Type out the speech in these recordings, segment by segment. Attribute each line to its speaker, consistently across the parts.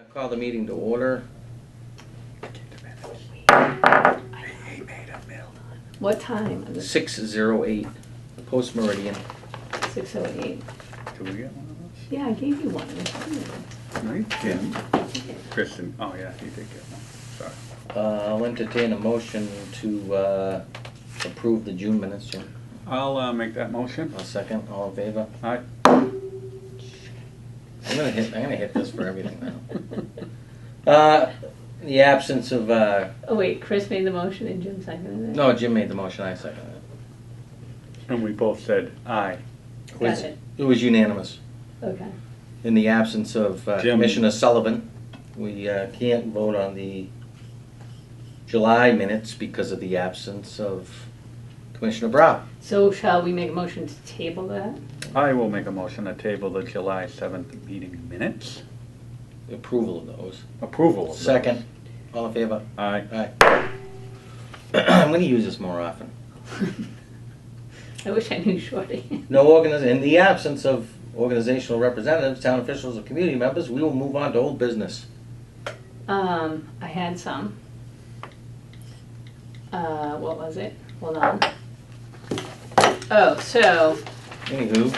Speaker 1: I call the meeting to order.
Speaker 2: What time?
Speaker 1: 6:08, post meridian.
Speaker 2: 6:08.
Speaker 3: Do we get one of those?
Speaker 2: Yeah, I gave you one.
Speaker 3: Right, Jim. Kristen, oh yeah, he did get one, sorry.
Speaker 1: I'll entertain a motion to approve the June minutes, Jim.
Speaker 3: I'll make that motion.
Speaker 1: I'll second. All in favor?
Speaker 3: Aye.
Speaker 1: I'm gonna hit this for everything now. In the absence of
Speaker 2: Oh wait, Chris made the motion and Jim seconded it?
Speaker 1: no, Jim made the motion. I seconded it.
Speaker 3: And we both said aye.
Speaker 2: Got it.
Speaker 1: It was unanimous.
Speaker 2: Okay.
Speaker 1: In the absence of
Speaker 3: Jim.
Speaker 1: Commissioner Sullivan, we can't vote on the July minutes because of the absence of Commissioner Brown.
Speaker 2: So shall we make a motion to table that?
Speaker 3: I will make a motion to table the July 7th meeting minutes.
Speaker 1: Approval of those.
Speaker 3: Approval of those.
Speaker 1: Second. All in favor?
Speaker 3: Aye.
Speaker 1: Aye. I'm going to use this more often.
Speaker 2: I wish I knew Shorty.
Speaker 1: In the absence of organizational representatives, town officials, or community members, we will move on to old business.
Speaker 2: I had some. What was it? Hold on. Oh, so
Speaker 1: Anywho,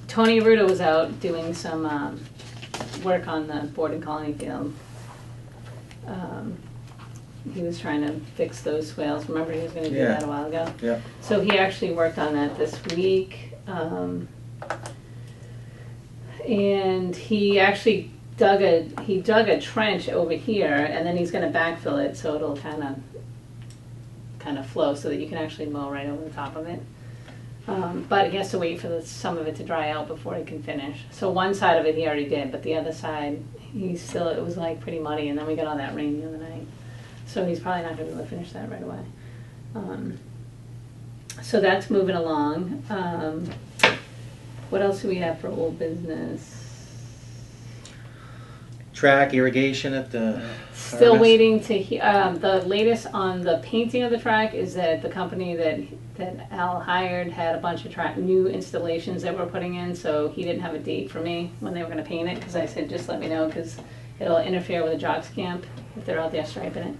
Speaker 2: Tony Ruda was out doing some work on the board and colony field. He was trying to fix those swales. Remember, he was going to do that a while ago?
Speaker 1: yeah.
Speaker 2: So he actually worked on that this week. And he actually dug a trench over here, and then he's going to backfill it so it'll kind of flow so that you can actually mow right over the top of it. But he has to wait for some of it to dry out before he can finish. So one side of it he already did, but the other side it was like pretty muddy, and then we got all that rain the other night. So he's probably not going to be able to finish that right away. So that's moving along. What else do we have for old business?
Speaker 1: Track irrigation at the
Speaker 2: Still
Speaker 1: harvest.
Speaker 2: waiting to hear. The latest on the painting of the track is that the company that Al hired had a bunch of new installations that we're putting in, so he didn't have a date for me when they were going to paint it, because I said just let me know, because it'll interfere with the jogs camp if they're out there striping it.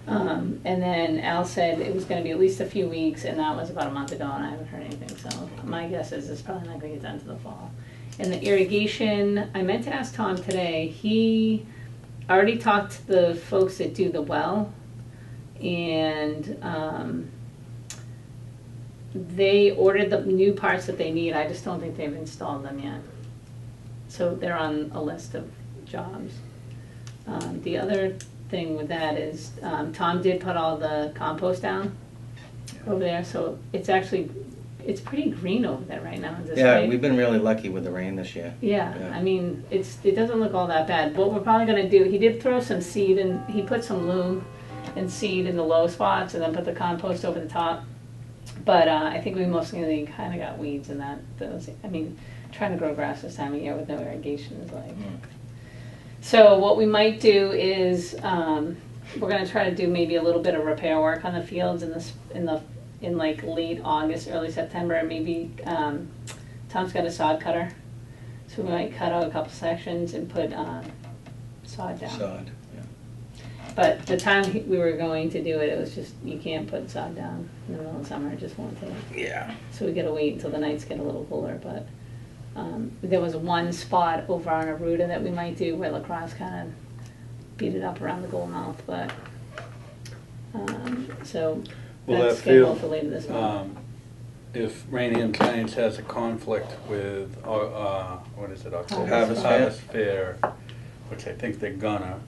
Speaker 2: And then Al said it was going to be at least a few weeks, and that was about a month ago, and I haven't heard anything, so my guess is it's probably not going to get done to the fall. And the irrigation, I meant to ask Tom today. He already talked to the folks that do the well, and they ordered the new parts that they need. I just don't think they've installed them yet. So they're on a list of jobs. The other thing with that is Tom did put all the compost down over there, so it's pretty green over there right now.
Speaker 1: We've been really lucky with the rain this year.
Speaker 2: Yeah, I mean, it doesn't look all that bad. What we're probably going to do, he did throw some seed, and he put some loam and seed in the low spots, and then put the compost over the top. But I think we mostly kind of got weeds in that. Trying to grow grass this time of year with no irrigation is like. So what we might do is we're going to try to do maybe a little bit of repair work on the fields in like late August, early September. Maybe Tom's got a sod cutter, so we might cut out a couple sections and put sod down.
Speaker 1: Sod, yeah.
Speaker 2: But the time we were going to do it, it was just, you can't put sod down in the middle of summer, it just won't take.
Speaker 1: Yeah.
Speaker 2: So we gotta wait until the nights get a little cooler, but there was one spot over on Aruda that we might do where lacrosse kind of beat it up around the goal mouth, but so that's scheduled for later this month.
Speaker 3: If Raynham Channel has a conflict with, what is it, October?
Speaker 1: Harvest
Speaker 3: Fair, which I think they're gonna.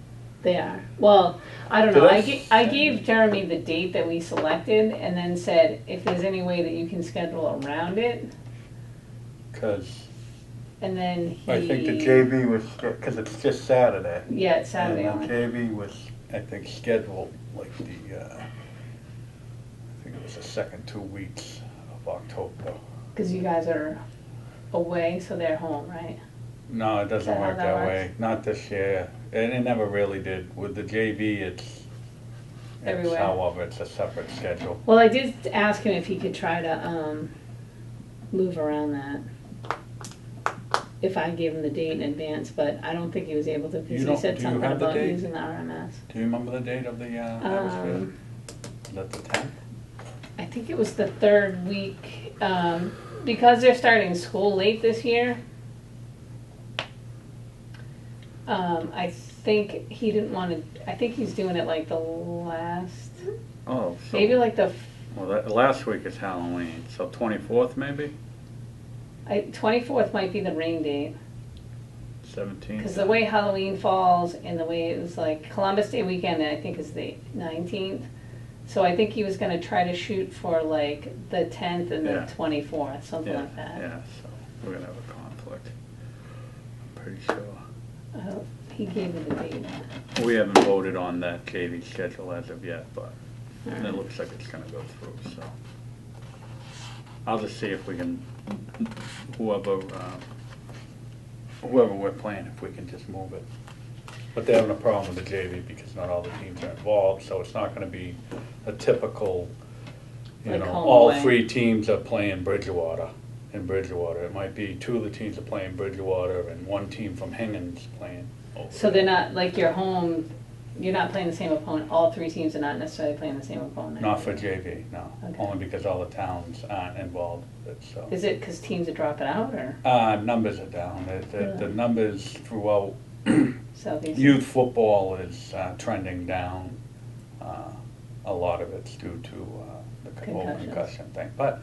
Speaker 2: They are. Well, I don't
Speaker 3: So
Speaker 2: know.
Speaker 3: that's-
Speaker 2: I gave Jeremy the date that we selected, and then said if there's any way that you can schedule around it.
Speaker 3: Because
Speaker 2: And then he.
Speaker 3: I think the JV was, because it's just Saturday.
Speaker 2: Yeah, it's Saturday
Speaker 3: And
Speaker 2: only.
Speaker 3: the JV was, I think, scheduled like I think it was the second 2 weeks of October.
Speaker 2: Because you guys are away, so they're home, right?
Speaker 3: No, it
Speaker 2: Is that
Speaker 3: doesn't
Speaker 2: how
Speaker 3: work
Speaker 2: that
Speaker 3: that
Speaker 2: works?
Speaker 3: way. Not this year. And it never really did. With the JV, it's
Speaker 2: Everywhere.
Speaker 3: however, it's a separate schedule.
Speaker 2: Well, I did ask him if he could try to move around that. if I gave him the date in advance, but I don't think he was able to, because
Speaker 3: You
Speaker 2: he
Speaker 3: don't-
Speaker 2: said
Speaker 3: do you
Speaker 2: something
Speaker 3: have the
Speaker 2: about
Speaker 3: date?
Speaker 2: using the RMS.
Speaker 3: Do you remember the date of the atmosphere? Is that the 10th?
Speaker 2: I think it was the third week, because they're starting school late this year. I think he didn't want to, I think he's doing it like the last,
Speaker 3: Oh, so.
Speaker 2: maybe like the
Speaker 3: Well, last week is Halloween, so 24th maybe?
Speaker 2: 24th might be the rain date.
Speaker 3: 17th?
Speaker 2: Because the way Halloween falls and the way it was like Columbus Day weekend, I think is the 19th. So I think he was going to try to shoot for like the 10th and
Speaker 3: Yeah.
Speaker 2: the 24th, something
Speaker 3: Yeah,
Speaker 2: like that.
Speaker 3: yeah, so we're gonna have a conflict. I'm pretty sure.
Speaker 2: He gave me the date.
Speaker 3: We haven't voted on that KV schedule as of yet, but
Speaker 2: All
Speaker 3: it
Speaker 2: right.
Speaker 3: looks like it's gonna go through, so. I'll just see if we can, whoever we're playing, if we can just move it. But they're having a problem with the JV because not all the teams are involved, so it's not gonna be a typical, you
Speaker 2: Like
Speaker 3: know,
Speaker 2: home
Speaker 3: all
Speaker 2: away.
Speaker 3: 3 teams are playing Bridgewater, in Bridgewater. It might be 2 of the teams are playing Bridgewater and 1 team from Hingham's playing over
Speaker 2: So
Speaker 3: there.
Speaker 2: they're not, like your home, you're not playing the same opponent, all 3 teams are not necessarily playing the same opponent?
Speaker 3: Not for JV, no,
Speaker 2: Okay.
Speaker 3: only because all the towns aren't involved with it, so.
Speaker 2: Is it because teams are dropping out or
Speaker 3: Numbers are down. The numbers throughout
Speaker 2: Southeast?
Speaker 3: youth football is trending down. A lot of it's due to the whole
Speaker 2: Concussions.
Speaker 3: concussion thing. But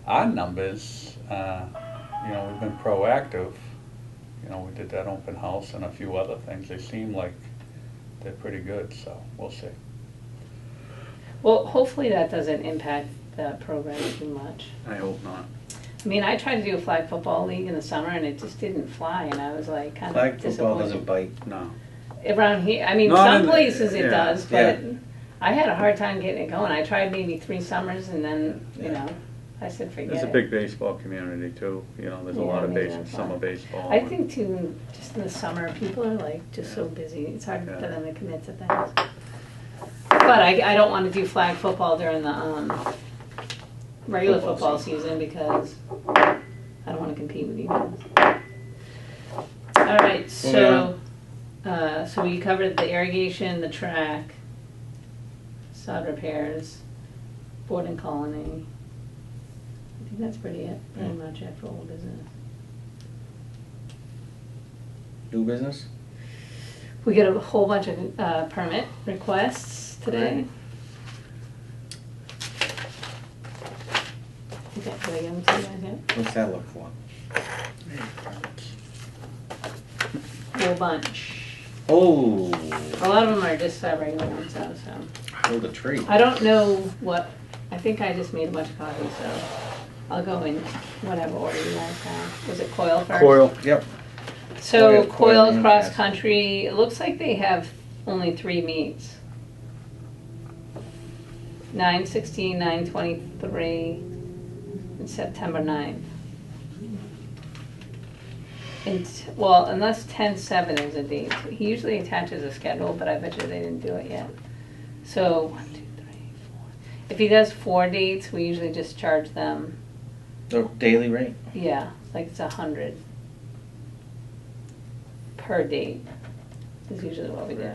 Speaker 3: our numbers, you know, we've been proactive. You know, we did that open house and a few other things. They seem like they're pretty good, so we'll see.
Speaker 2: Well, hopefully that doesn't impact the program too much.
Speaker 3: I hope not.
Speaker 2: I mean, I tried to do a flag football league in the summer and it just didn't fly and I was like kind
Speaker 1: Flag
Speaker 2: of
Speaker 1: football
Speaker 2: disappointed.
Speaker 1: doesn't bite.
Speaker 3: No.
Speaker 2: Around here, I mean,
Speaker 3: Not
Speaker 2: some
Speaker 3: in-
Speaker 2: places it
Speaker 3: yeah,
Speaker 2: does, but
Speaker 1: yeah.
Speaker 2: I had a hard time getting it going. I tried maybe 3 summers and then, you
Speaker 1: Yeah.
Speaker 2: know, I said forget
Speaker 3: There's a
Speaker 2: it.
Speaker 3: big baseball community too. You know, there's a
Speaker 2: Yeah,
Speaker 3: lot of
Speaker 2: maybe that's
Speaker 3: summer
Speaker 2: why.
Speaker 3: baseball.
Speaker 2: I
Speaker 3: and-
Speaker 2: think too, just in the summer, people are like just so busy. It's hard
Speaker 3: Yeah.
Speaker 2: for them to commit to things. But I don't want to do flag football during the regular
Speaker 1: Football
Speaker 2: football season because I don't want to compete with you guys. All right, so so we covered the irrigation, the track, sod repairs, board and colony. I think that's pretty much it for old business.
Speaker 1: New business?
Speaker 2: We got a whole bunch of permit requests today. Okay, did I give them to you guys yet?
Speaker 1: What's that look for?
Speaker 2: Whole bunch.
Speaker 1: Oh,
Speaker 2: A lot of them are just regular ones, so.
Speaker 1: build a tree.
Speaker 2: I don't know what, I think I just made a bunch of copies, so I'll go in whatever order you guys have. Was it Coil first?
Speaker 3: Coil.
Speaker 1: Yep.
Speaker 2: So
Speaker 1: Coil
Speaker 2: Coil
Speaker 1: and
Speaker 2: Cross
Speaker 1: Castle.
Speaker 2: Country, it looks like they have only 3 meets. 9/16, 9/23, and September 9th. And, well, unless 10/7 is a date. He usually attaches a schedule, but I bet you they didn't do it yet. So, 1, 2, 3, 4. If he does 4 dates, we usually just charge them,
Speaker 1: The daily rate?
Speaker 2: yeah, like it's 100 per date is usually what we do.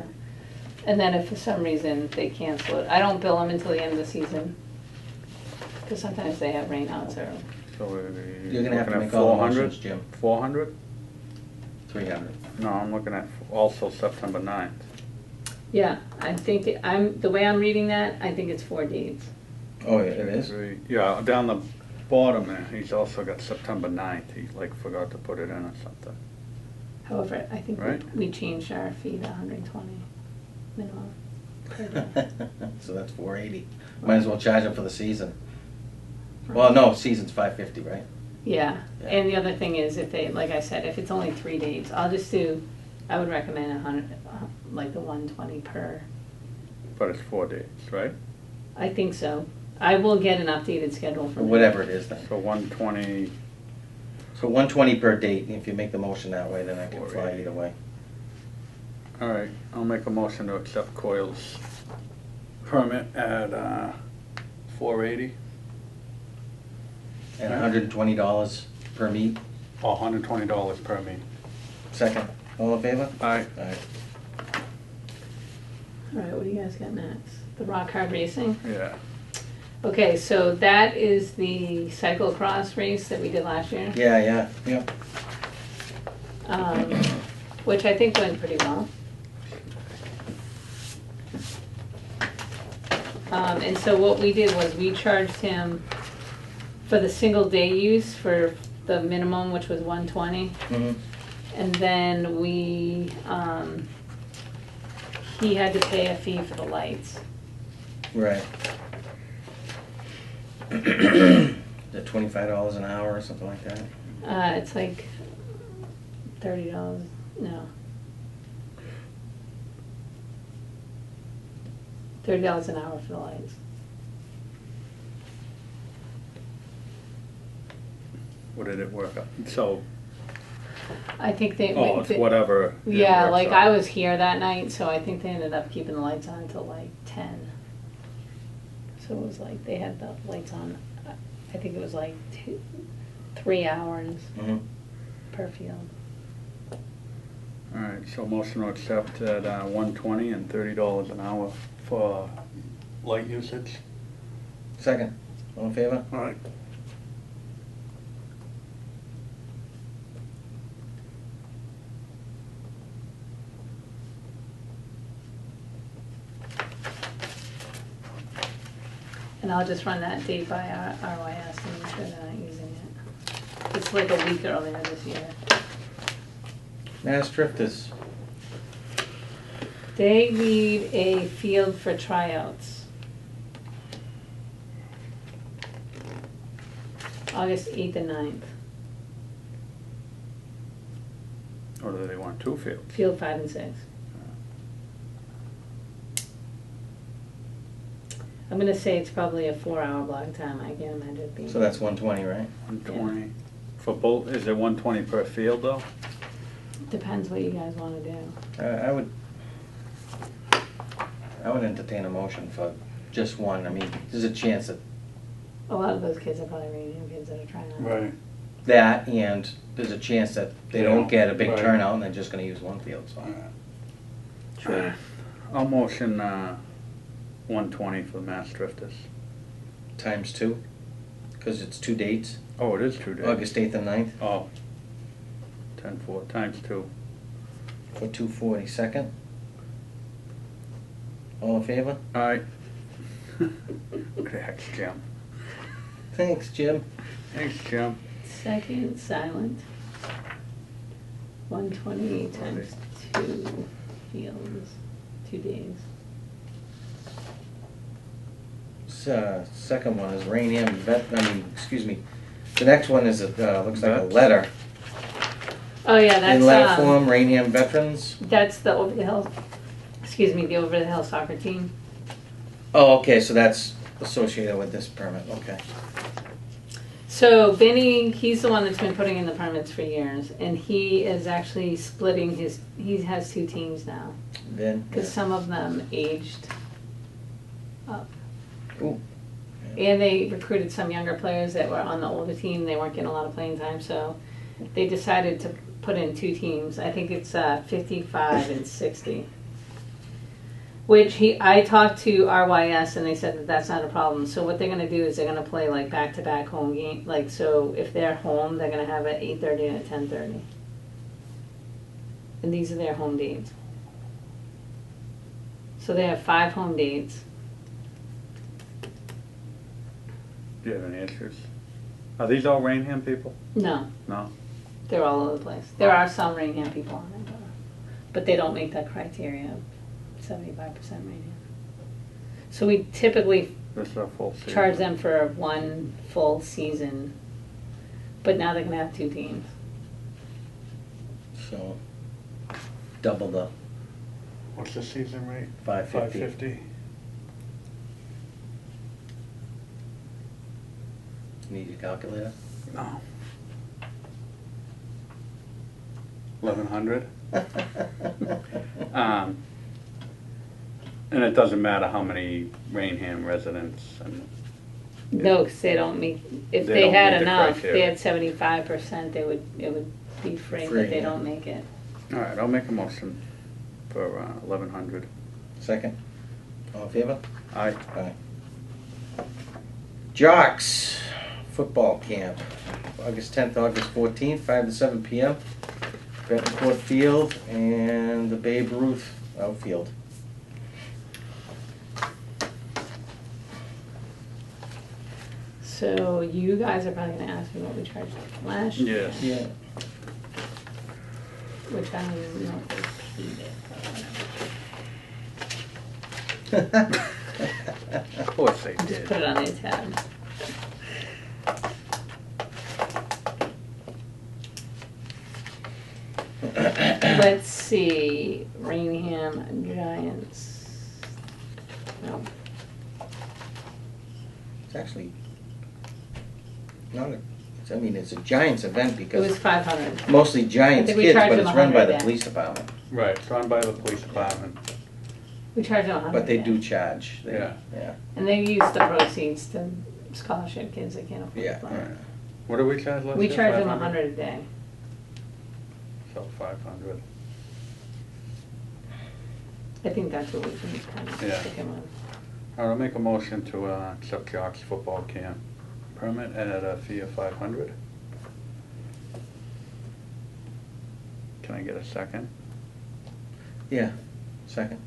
Speaker 2: And then if for some reason they cancel it, I don't bill them until the end of the season. Because sometimes they have rainouts or,
Speaker 3: So
Speaker 1: You're gonna have to
Speaker 3: looking at
Speaker 1: make all the
Speaker 3: 400?
Speaker 1: motions, Jim. 400? 300.
Speaker 3: No, I'm looking at also September 9th.
Speaker 2: yeah, I think, the way I'm reading that, I think it's 4 dates.
Speaker 1: Oh, yeah, it is?
Speaker 3: Yeah, down the bottom there, he's also got September 9th. He like forgot to put it in or something.
Speaker 2: However, I think
Speaker 3: Right.
Speaker 2: we changed our fee to 120 minimum per day.
Speaker 1: So that's 480. Might as well charge them for the season. Well, no, season's 550, right?
Speaker 2: Yeah,
Speaker 1: Yeah.
Speaker 2: and the other thing is if they, like I said, if it's only 3 dates, I'll just do, I would recommend 100, like the 120 per.
Speaker 3: But it's 4 days, right?
Speaker 2: I think so. I will get an updated schedule
Speaker 1: Or
Speaker 2: from
Speaker 1: whatever it is then.
Speaker 3: So 120,
Speaker 1: So 120 per date. If you make the motion that way, then I can fly either way.
Speaker 3: all right, I'll make a motion to accept Coil's permit at 480.
Speaker 1: And $120 per meet?
Speaker 3: Oh, $120 per meeting.
Speaker 1: Second. All in favor?
Speaker 3: Aye.
Speaker 1: Aye.
Speaker 2: All right, what do you guys got next? The rock hard racing?
Speaker 3: Yeah.
Speaker 2: Okay, so that is the cyclocross race that we did last year,
Speaker 1: Yeah, yep.
Speaker 2: which I think went pretty well. And so what we did was we charged him for the single day use for the minimum, which was 120.
Speaker 1: Mm-hmm.
Speaker 2: And then we, he had to pay a fee for the lights.
Speaker 1: Right. The $25 an hour or something like that?
Speaker 2: It's like $30, no. $30 an hour for the lights.
Speaker 3: What did it work out? So,
Speaker 2: I think they.
Speaker 3: oh, it's whatever. it
Speaker 2: Yeah,
Speaker 3: works
Speaker 2: like
Speaker 3: out.
Speaker 2: I was here that night, so I think they ended up keeping the lights on until like 10. So it was like, they had the lights on, I think it was like 3 hours
Speaker 1: Mm-hmm.
Speaker 2: per field.
Speaker 3: All right, so motion to accept at $120 and $30 an hour for light usage.
Speaker 1: Second. All in favor?
Speaker 3: All right.
Speaker 2: And I'll just run that date by RYS and make sure they're not using it. It's like a week earlier this year.
Speaker 1: Mass Drifters.
Speaker 2: They need a field for tryouts. August 8th and 9th,
Speaker 3: Or do they want two fields?
Speaker 2: field 5 and 6. I'm gonna say it's probably a 4-hour block time, I can't imagine it being.
Speaker 1: So that's 120, right?
Speaker 3: 120 for both. Is it 120 per field though?
Speaker 2: Depends what you guys wanna do.
Speaker 1: I would entertain a motion for just one. I mean, there's a chance that
Speaker 2: A lot of those kids are probably Raynham kids that are trying out.
Speaker 1: that, and there's a chance that they
Speaker 3: Yeah,
Speaker 1: don't get a big
Speaker 3: right.
Speaker 1: turnout and they're just gonna use one field, so.
Speaker 2: True.
Speaker 3: I'll motion 120 for Mass Drifters.
Speaker 1: Times 2, because it's 2 dates,
Speaker 3: Oh, it is 2 days.
Speaker 1: August 8th and 9th,
Speaker 3: Oh. 10-4 times 2.
Speaker 1: for 240. Second. All in favor?
Speaker 3: All right. Thanks, Jim.
Speaker 1: Thanks, Jim.
Speaker 3: Thanks, Jim.
Speaker 2: Second, silent. 120 times 2 fields, 2 days.
Speaker 1: Second one is Raynham excuse me. The next one is, looks like a letter.
Speaker 2: Oh yeah,
Speaker 1: In letter
Speaker 2: that's,
Speaker 1: form, Raynham Veterans.
Speaker 2: that's the over the hill, excuse me, the over the hill soccer team.
Speaker 1: Oh, okay, so that's associated with this permit, okay.
Speaker 2: So Vinny, he's the one that's been putting in the permits for years, and he is actually splitting he has 2 teams now,
Speaker 1: Then,
Speaker 2: because some of them aged up.
Speaker 1: Ooh.
Speaker 2: And they recruited some younger players that were on the older team, they weren't getting a lot of playing time, so they decided to put in 2 teams. I think it's 55 and 60. Which I talked to RYS and they said that that's not a problem. So what they're gonna do is they're gonna play like back-to-back home game. Like, so if they're home, they're gonna have at 8:30 and at 10:30. And these are their home dates. So they have 5 home dates.
Speaker 3: Do you have any issues? Are these all Raynham people?
Speaker 2: No,
Speaker 3: No.
Speaker 2: they're all over the place. There are some Raynham people on it, but they don't make that criteria of 75% Raynham. So we typically
Speaker 3: This is a full season.
Speaker 2: charge them for 1 full season, but now they're gonna have 2 teams.
Speaker 1: So, double the
Speaker 3: What's the season rate?
Speaker 1: 550.
Speaker 3: 550.
Speaker 1: Need your calculator?
Speaker 3: No. 1100. And it doesn't matter how many Raynham residents, and
Speaker 2: No, because they don't meet, if
Speaker 3: They
Speaker 2: they
Speaker 3: don't
Speaker 2: had
Speaker 3: meet the
Speaker 2: enough, they
Speaker 3: criteria.
Speaker 2: had 75%, it would be free,
Speaker 1: Free,
Speaker 2: but they
Speaker 1: yeah.
Speaker 2: don't make it.
Speaker 3: All right, I'll make a motion for 1,100.
Speaker 1: Second. All in favor?
Speaker 3: Aye.
Speaker 1: Aye. Jocks football camp, August 10th, August 14th, 5 to 7 p.m. Betancourt Field and the Babe Ruth outfield.
Speaker 2: So you guys are probably gonna ask me what we charged last year.
Speaker 3: Yes.
Speaker 1: Yeah.
Speaker 2: Which I don't even know if they paid it.
Speaker 3: Of course they
Speaker 2: Just
Speaker 3: did.
Speaker 2: put it on the tab. Let's see, Raynham Giants. No,
Speaker 1: It's actually not a, I mean, it's a Giants event
Speaker 2: it was
Speaker 1: because
Speaker 2: 500.
Speaker 1: mostly Giants
Speaker 2: I think we
Speaker 1: kids,
Speaker 2: charged
Speaker 1: but
Speaker 2: them
Speaker 1: it's run by
Speaker 2: 100
Speaker 1: the
Speaker 2: then.
Speaker 1: police department.
Speaker 3: Right, it's run by the police department.
Speaker 2: We charged them 100.
Speaker 1: But they
Speaker 2: yeah.
Speaker 1: do charge. They-
Speaker 3: Yeah.
Speaker 1: Yeah.
Speaker 2: And they use the proceeds to scholarship kids that can't afford
Speaker 1: Yeah,
Speaker 2: to
Speaker 3: All
Speaker 2: play.
Speaker 3: right. What did we charge last
Speaker 2: We
Speaker 3: year?
Speaker 2: charge them
Speaker 3: 500?
Speaker 2: 100 a day.
Speaker 3: So 500.
Speaker 2: I think that's what we can kind of
Speaker 3: Yeah.
Speaker 2: stick them on.
Speaker 3: All right, I'll make a motion to accept Jocks football camp permit at a fee of 500. Can I get a second?
Speaker 1: Yeah. Second.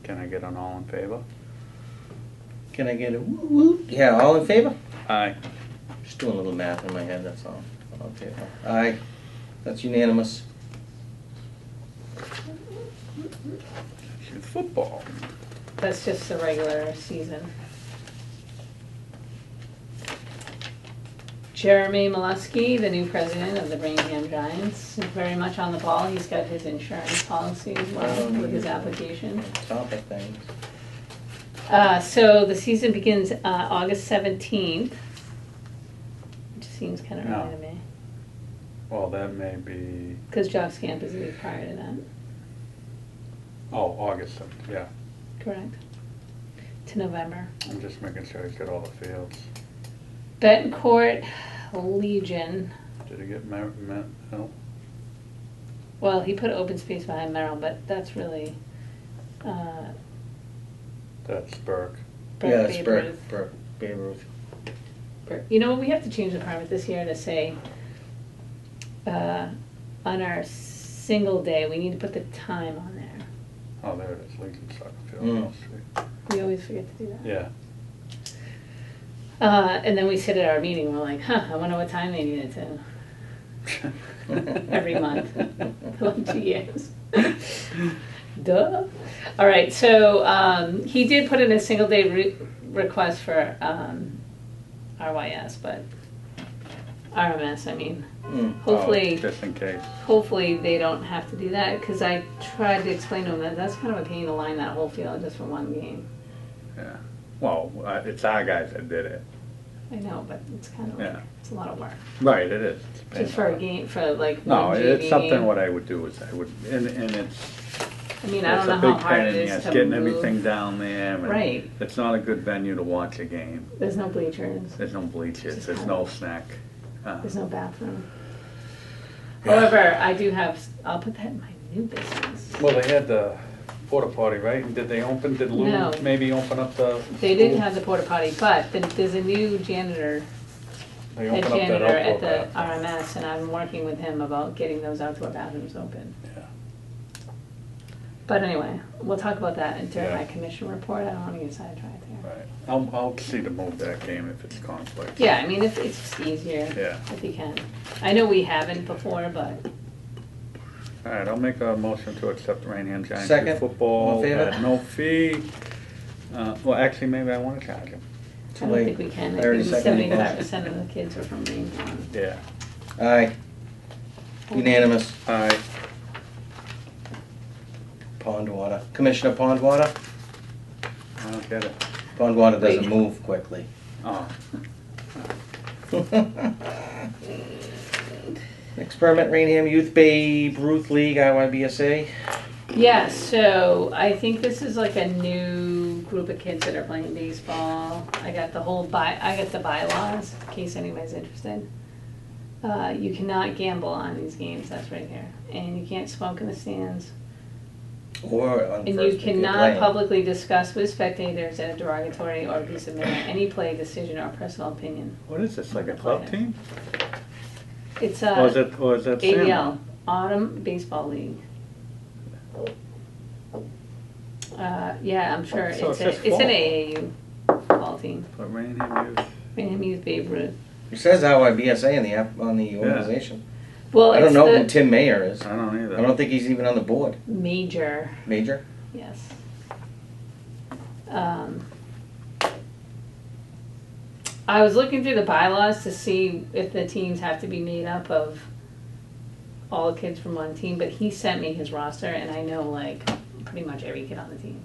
Speaker 3: Can I get an all in favor?
Speaker 1: Can I get a woo woo? Yeah, all in favor?
Speaker 3: Aye.
Speaker 1: Just doing a little math in my head, that's all. All in favor. Aye. That's unanimous.
Speaker 3: It's football.
Speaker 2: That's just the regular season. Jeremy Molesky, the new president of the Raynham Giants, is very much on the ball. He's got his insurance policy as well with his application.
Speaker 1: Top of things.
Speaker 2: So the season begins August 17th, which seems kind of
Speaker 3: No.
Speaker 2: early to me,
Speaker 3: Well, that may be,
Speaker 2: because Jock's Camp is a week prior to that,
Speaker 3: oh, August, yeah.
Speaker 2: correct? To November.
Speaker 3: I'm just making sure he's got all the fields.
Speaker 2: Betancourt Legion.
Speaker 3: Did he get no?
Speaker 2: Well, he put open space behind Merrill, but that's really
Speaker 3: That's Burke.
Speaker 1: Yeah, that's
Speaker 2: Babe
Speaker 1: Burke.
Speaker 2: Ruth.
Speaker 1: Burke. Babe Ruth.
Speaker 2: You know, we have to change the permit this year to say, on our single day, we need to put the time on there.
Speaker 3: Oh, there it is, Legion Soccer Field,
Speaker 1: Mm.
Speaker 3: Mill Street.
Speaker 2: We always forget to do that.
Speaker 3: Yeah.
Speaker 2: And then we sit at our meeting, we're like, I wonder what time they needed to, every month, for like 2 years. Duh. All right, so he did put in a single day request for RYS, but RMS, I mean. Hopefully,
Speaker 3: Oh, just in case.
Speaker 2: hopefully they don't have to do that, because I tried to explain to them that that's kind of a pain to line that whole field just for one game.
Speaker 3: Yeah. Well, it's our guys that did it.
Speaker 2: I know, but it's kind of,
Speaker 3: Yeah.
Speaker 2: it's a lot of work.
Speaker 3: Right, it is. It's a pain
Speaker 2: Just for
Speaker 3: in
Speaker 2: a
Speaker 3: the-
Speaker 2: game, for like
Speaker 3: No,
Speaker 2: one
Speaker 3: it's
Speaker 2: JV
Speaker 3: something
Speaker 2: game.
Speaker 3: what I would do is I would, and it's,
Speaker 2: I mean, I
Speaker 3: it's
Speaker 2: don't
Speaker 3: a
Speaker 2: know how
Speaker 3: big
Speaker 2: hard
Speaker 3: pain
Speaker 2: it
Speaker 3: in the
Speaker 2: is
Speaker 3: ass,
Speaker 2: to
Speaker 3: getting
Speaker 2: move.
Speaker 3: everything down there. and
Speaker 2: Right.
Speaker 3: It's not a good venue to watch a game.
Speaker 2: There's no bleachers,
Speaker 3: There's no bleachers,
Speaker 2: Just
Speaker 3: there's
Speaker 2: kind
Speaker 3: no
Speaker 2: of-
Speaker 3: snack.
Speaker 2: there's no bathroom. However, I do have, I'll put that in my new business.
Speaker 3: Well, they had the porta potty, right? And did they open, did Lou
Speaker 2: No.
Speaker 3: maybe open up the?
Speaker 2: They didn't
Speaker 3: school?
Speaker 2: have the porta potty, but there's a new janitor,
Speaker 3: They
Speaker 2: head
Speaker 3: opened up that
Speaker 2: janitor at
Speaker 3: outdoor
Speaker 2: the
Speaker 3: bathroom.
Speaker 2: RMS, and I'm working with him about getting those outdoor bathrooms open.
Speaker 3: Yeah.
Speaker 2: But anyway, we'll talk about that during
Speaker 3: Yeah.
Speaker 2: my commission report. I don't want to get sidetracked here.
Speaker 3: Right. I'll see to move that game if it's conflict.
Speaker 2: Yeah, I mean, it's just easier
Speaker 3: Yeah.
Speaker 2: if you can. I know we haven't before, but
Speaker 3: All right, I'll make a motion to accept Raynham Giants
Speaker 1: Second.
Speaker 3: youth football
Speaker 1: All in favor?
Speaker 3: at no fee. Well, actually, maybe I want to charge him.
Speaker 2: I
Speaker 1: Too
Speaker 2: don't
Speaker 1: late.
Speaker 2: think we can.
Speaker 1: I already
Speaker 2: I think
Speaker 1: seconded the
Speaker 2: 75% of the kids are from Rainham.
Speaker 3: Yeah.
Speaker 1: Aye. Unanimous.
Speaker 3: Aye.
Speaker 1: Pond water. Commissioner Pond water?
Speaker 3: I don't get it.
Speaker 1: Pond water doesn't
Speaker 2: Wait.
Speaker 1: move quickly.
Speaker 3: Oh.
Speaker 1: Experiment Rainham Youth Babe Ruth League, IYBSA.
Speaker 2: Yeah, so I think this is like a new group of kids that are playing baseball. I got the bylaws, in case anybody's interested. You cannot gamble on these games, that's right here. And you can't smoke in the stands.
Speaker 1: Or on
Speaker 2: And you
Speaker 1: first if you're
Speaker 2: cannot
Speaker 1: playing.
Speaker 2: publicly discuss with spectators in a derogatory or abusive manner any play, decision, or personal opinion.
Speaker 3: What is this, like a club team?
Speaker 2: It's
Speaker 3: Or is that
Speaker 2: ABL,
Speaker 3: Sandlot?
Speaker 2: Autumn Baseball League. Yeah, I'm sure
Speaker 3: So
Speaker 2: it's
Speaker 3: it's just
Speaker 2: an
Speaker 3: fall.
Speaker 2: AAU ball team.
Speaker 3: But Raynham Youth.
Speaker 2: Raynham Youth Babe Ruth.
Speaker 1: It says RYBSA on the organization.
Speaker 2: Well,
Speaker 1: I don't
Speaker 2: it's
Speaker 1: know who
Speaker 2: the
Speaker 1: Tim Mayer is.
Speaker 3: I don't either.
Speaker 1: I don't think he's even on the board.
Speaker 2: major.
Speaker 1: Major?
Speaker 2: Yes. I was looking through the bylaws to see if the teams have to be made up of all the kids from one team, but he sent me his roster, and I know like pretty much every kid on the team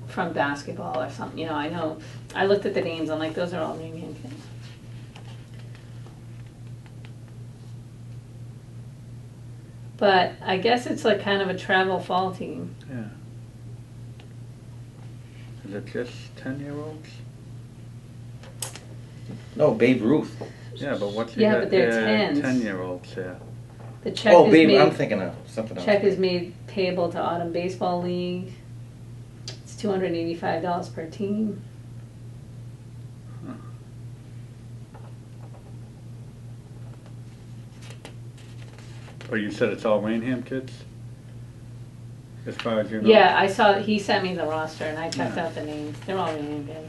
Speaker 2: from basketball or something. You know, I know. I looked at the names. I'm like, those are all Raynham kids. But I guess it's like kind of a travel fall team.
Speaker 3: Yeah. Is it just 10-year-olds?
Speaker 1: No, Babe Ruth.
Speaker 3: Yeah, but what's
Speaker 2: Yeah, but they're 10s.
Speaker 3: 10-year-olds, yeah.
Speaker 2: The check
Speaker 1: Oh,
Speaker 2: is
Speaker 1: Babe,
Speaker 2: made.
Speaker 1: I'm thinking of something else.
Speaker 2: Check is made payable to Autumn Baseball League. It's $285 per team.
Speaker 3: Oh, you said it's all Raynham kids? As far as you know?
Speaker 2: Yeah, I saw, he sent me the roster and I checked
Speaker 3: Yeah.
Speaker 2: out the names. They're all really good.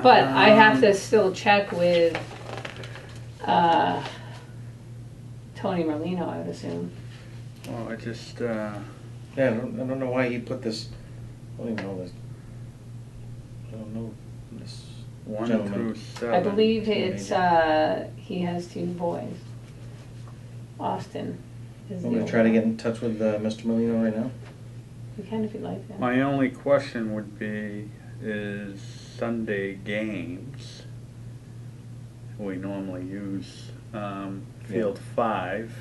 Speaker 2: But I have to still check with Tony Merlino, I would assume.
Speaker 3: Well, I just,
Speaker 1: Yeah, I don't know why he put this. I don't even know this. I don't know this
Speaker 3: 1
Speaker 1: gentleman.
Speaker 3: through 7.
Speaker 2: I believe
Speaker 1: Too
Speaker 2: it's, he has 2 boys. Austin is the
Speaker 1: I'm gonna
Speaker 2: older
Speaker 1: try to get
Speaker 2: one.
Speaker 1: in touch with Mr. Molino right now.
Speaker 2: You can if you'd like to.
Speaker 3: My only question would be, is Sunday games, we normally use field 5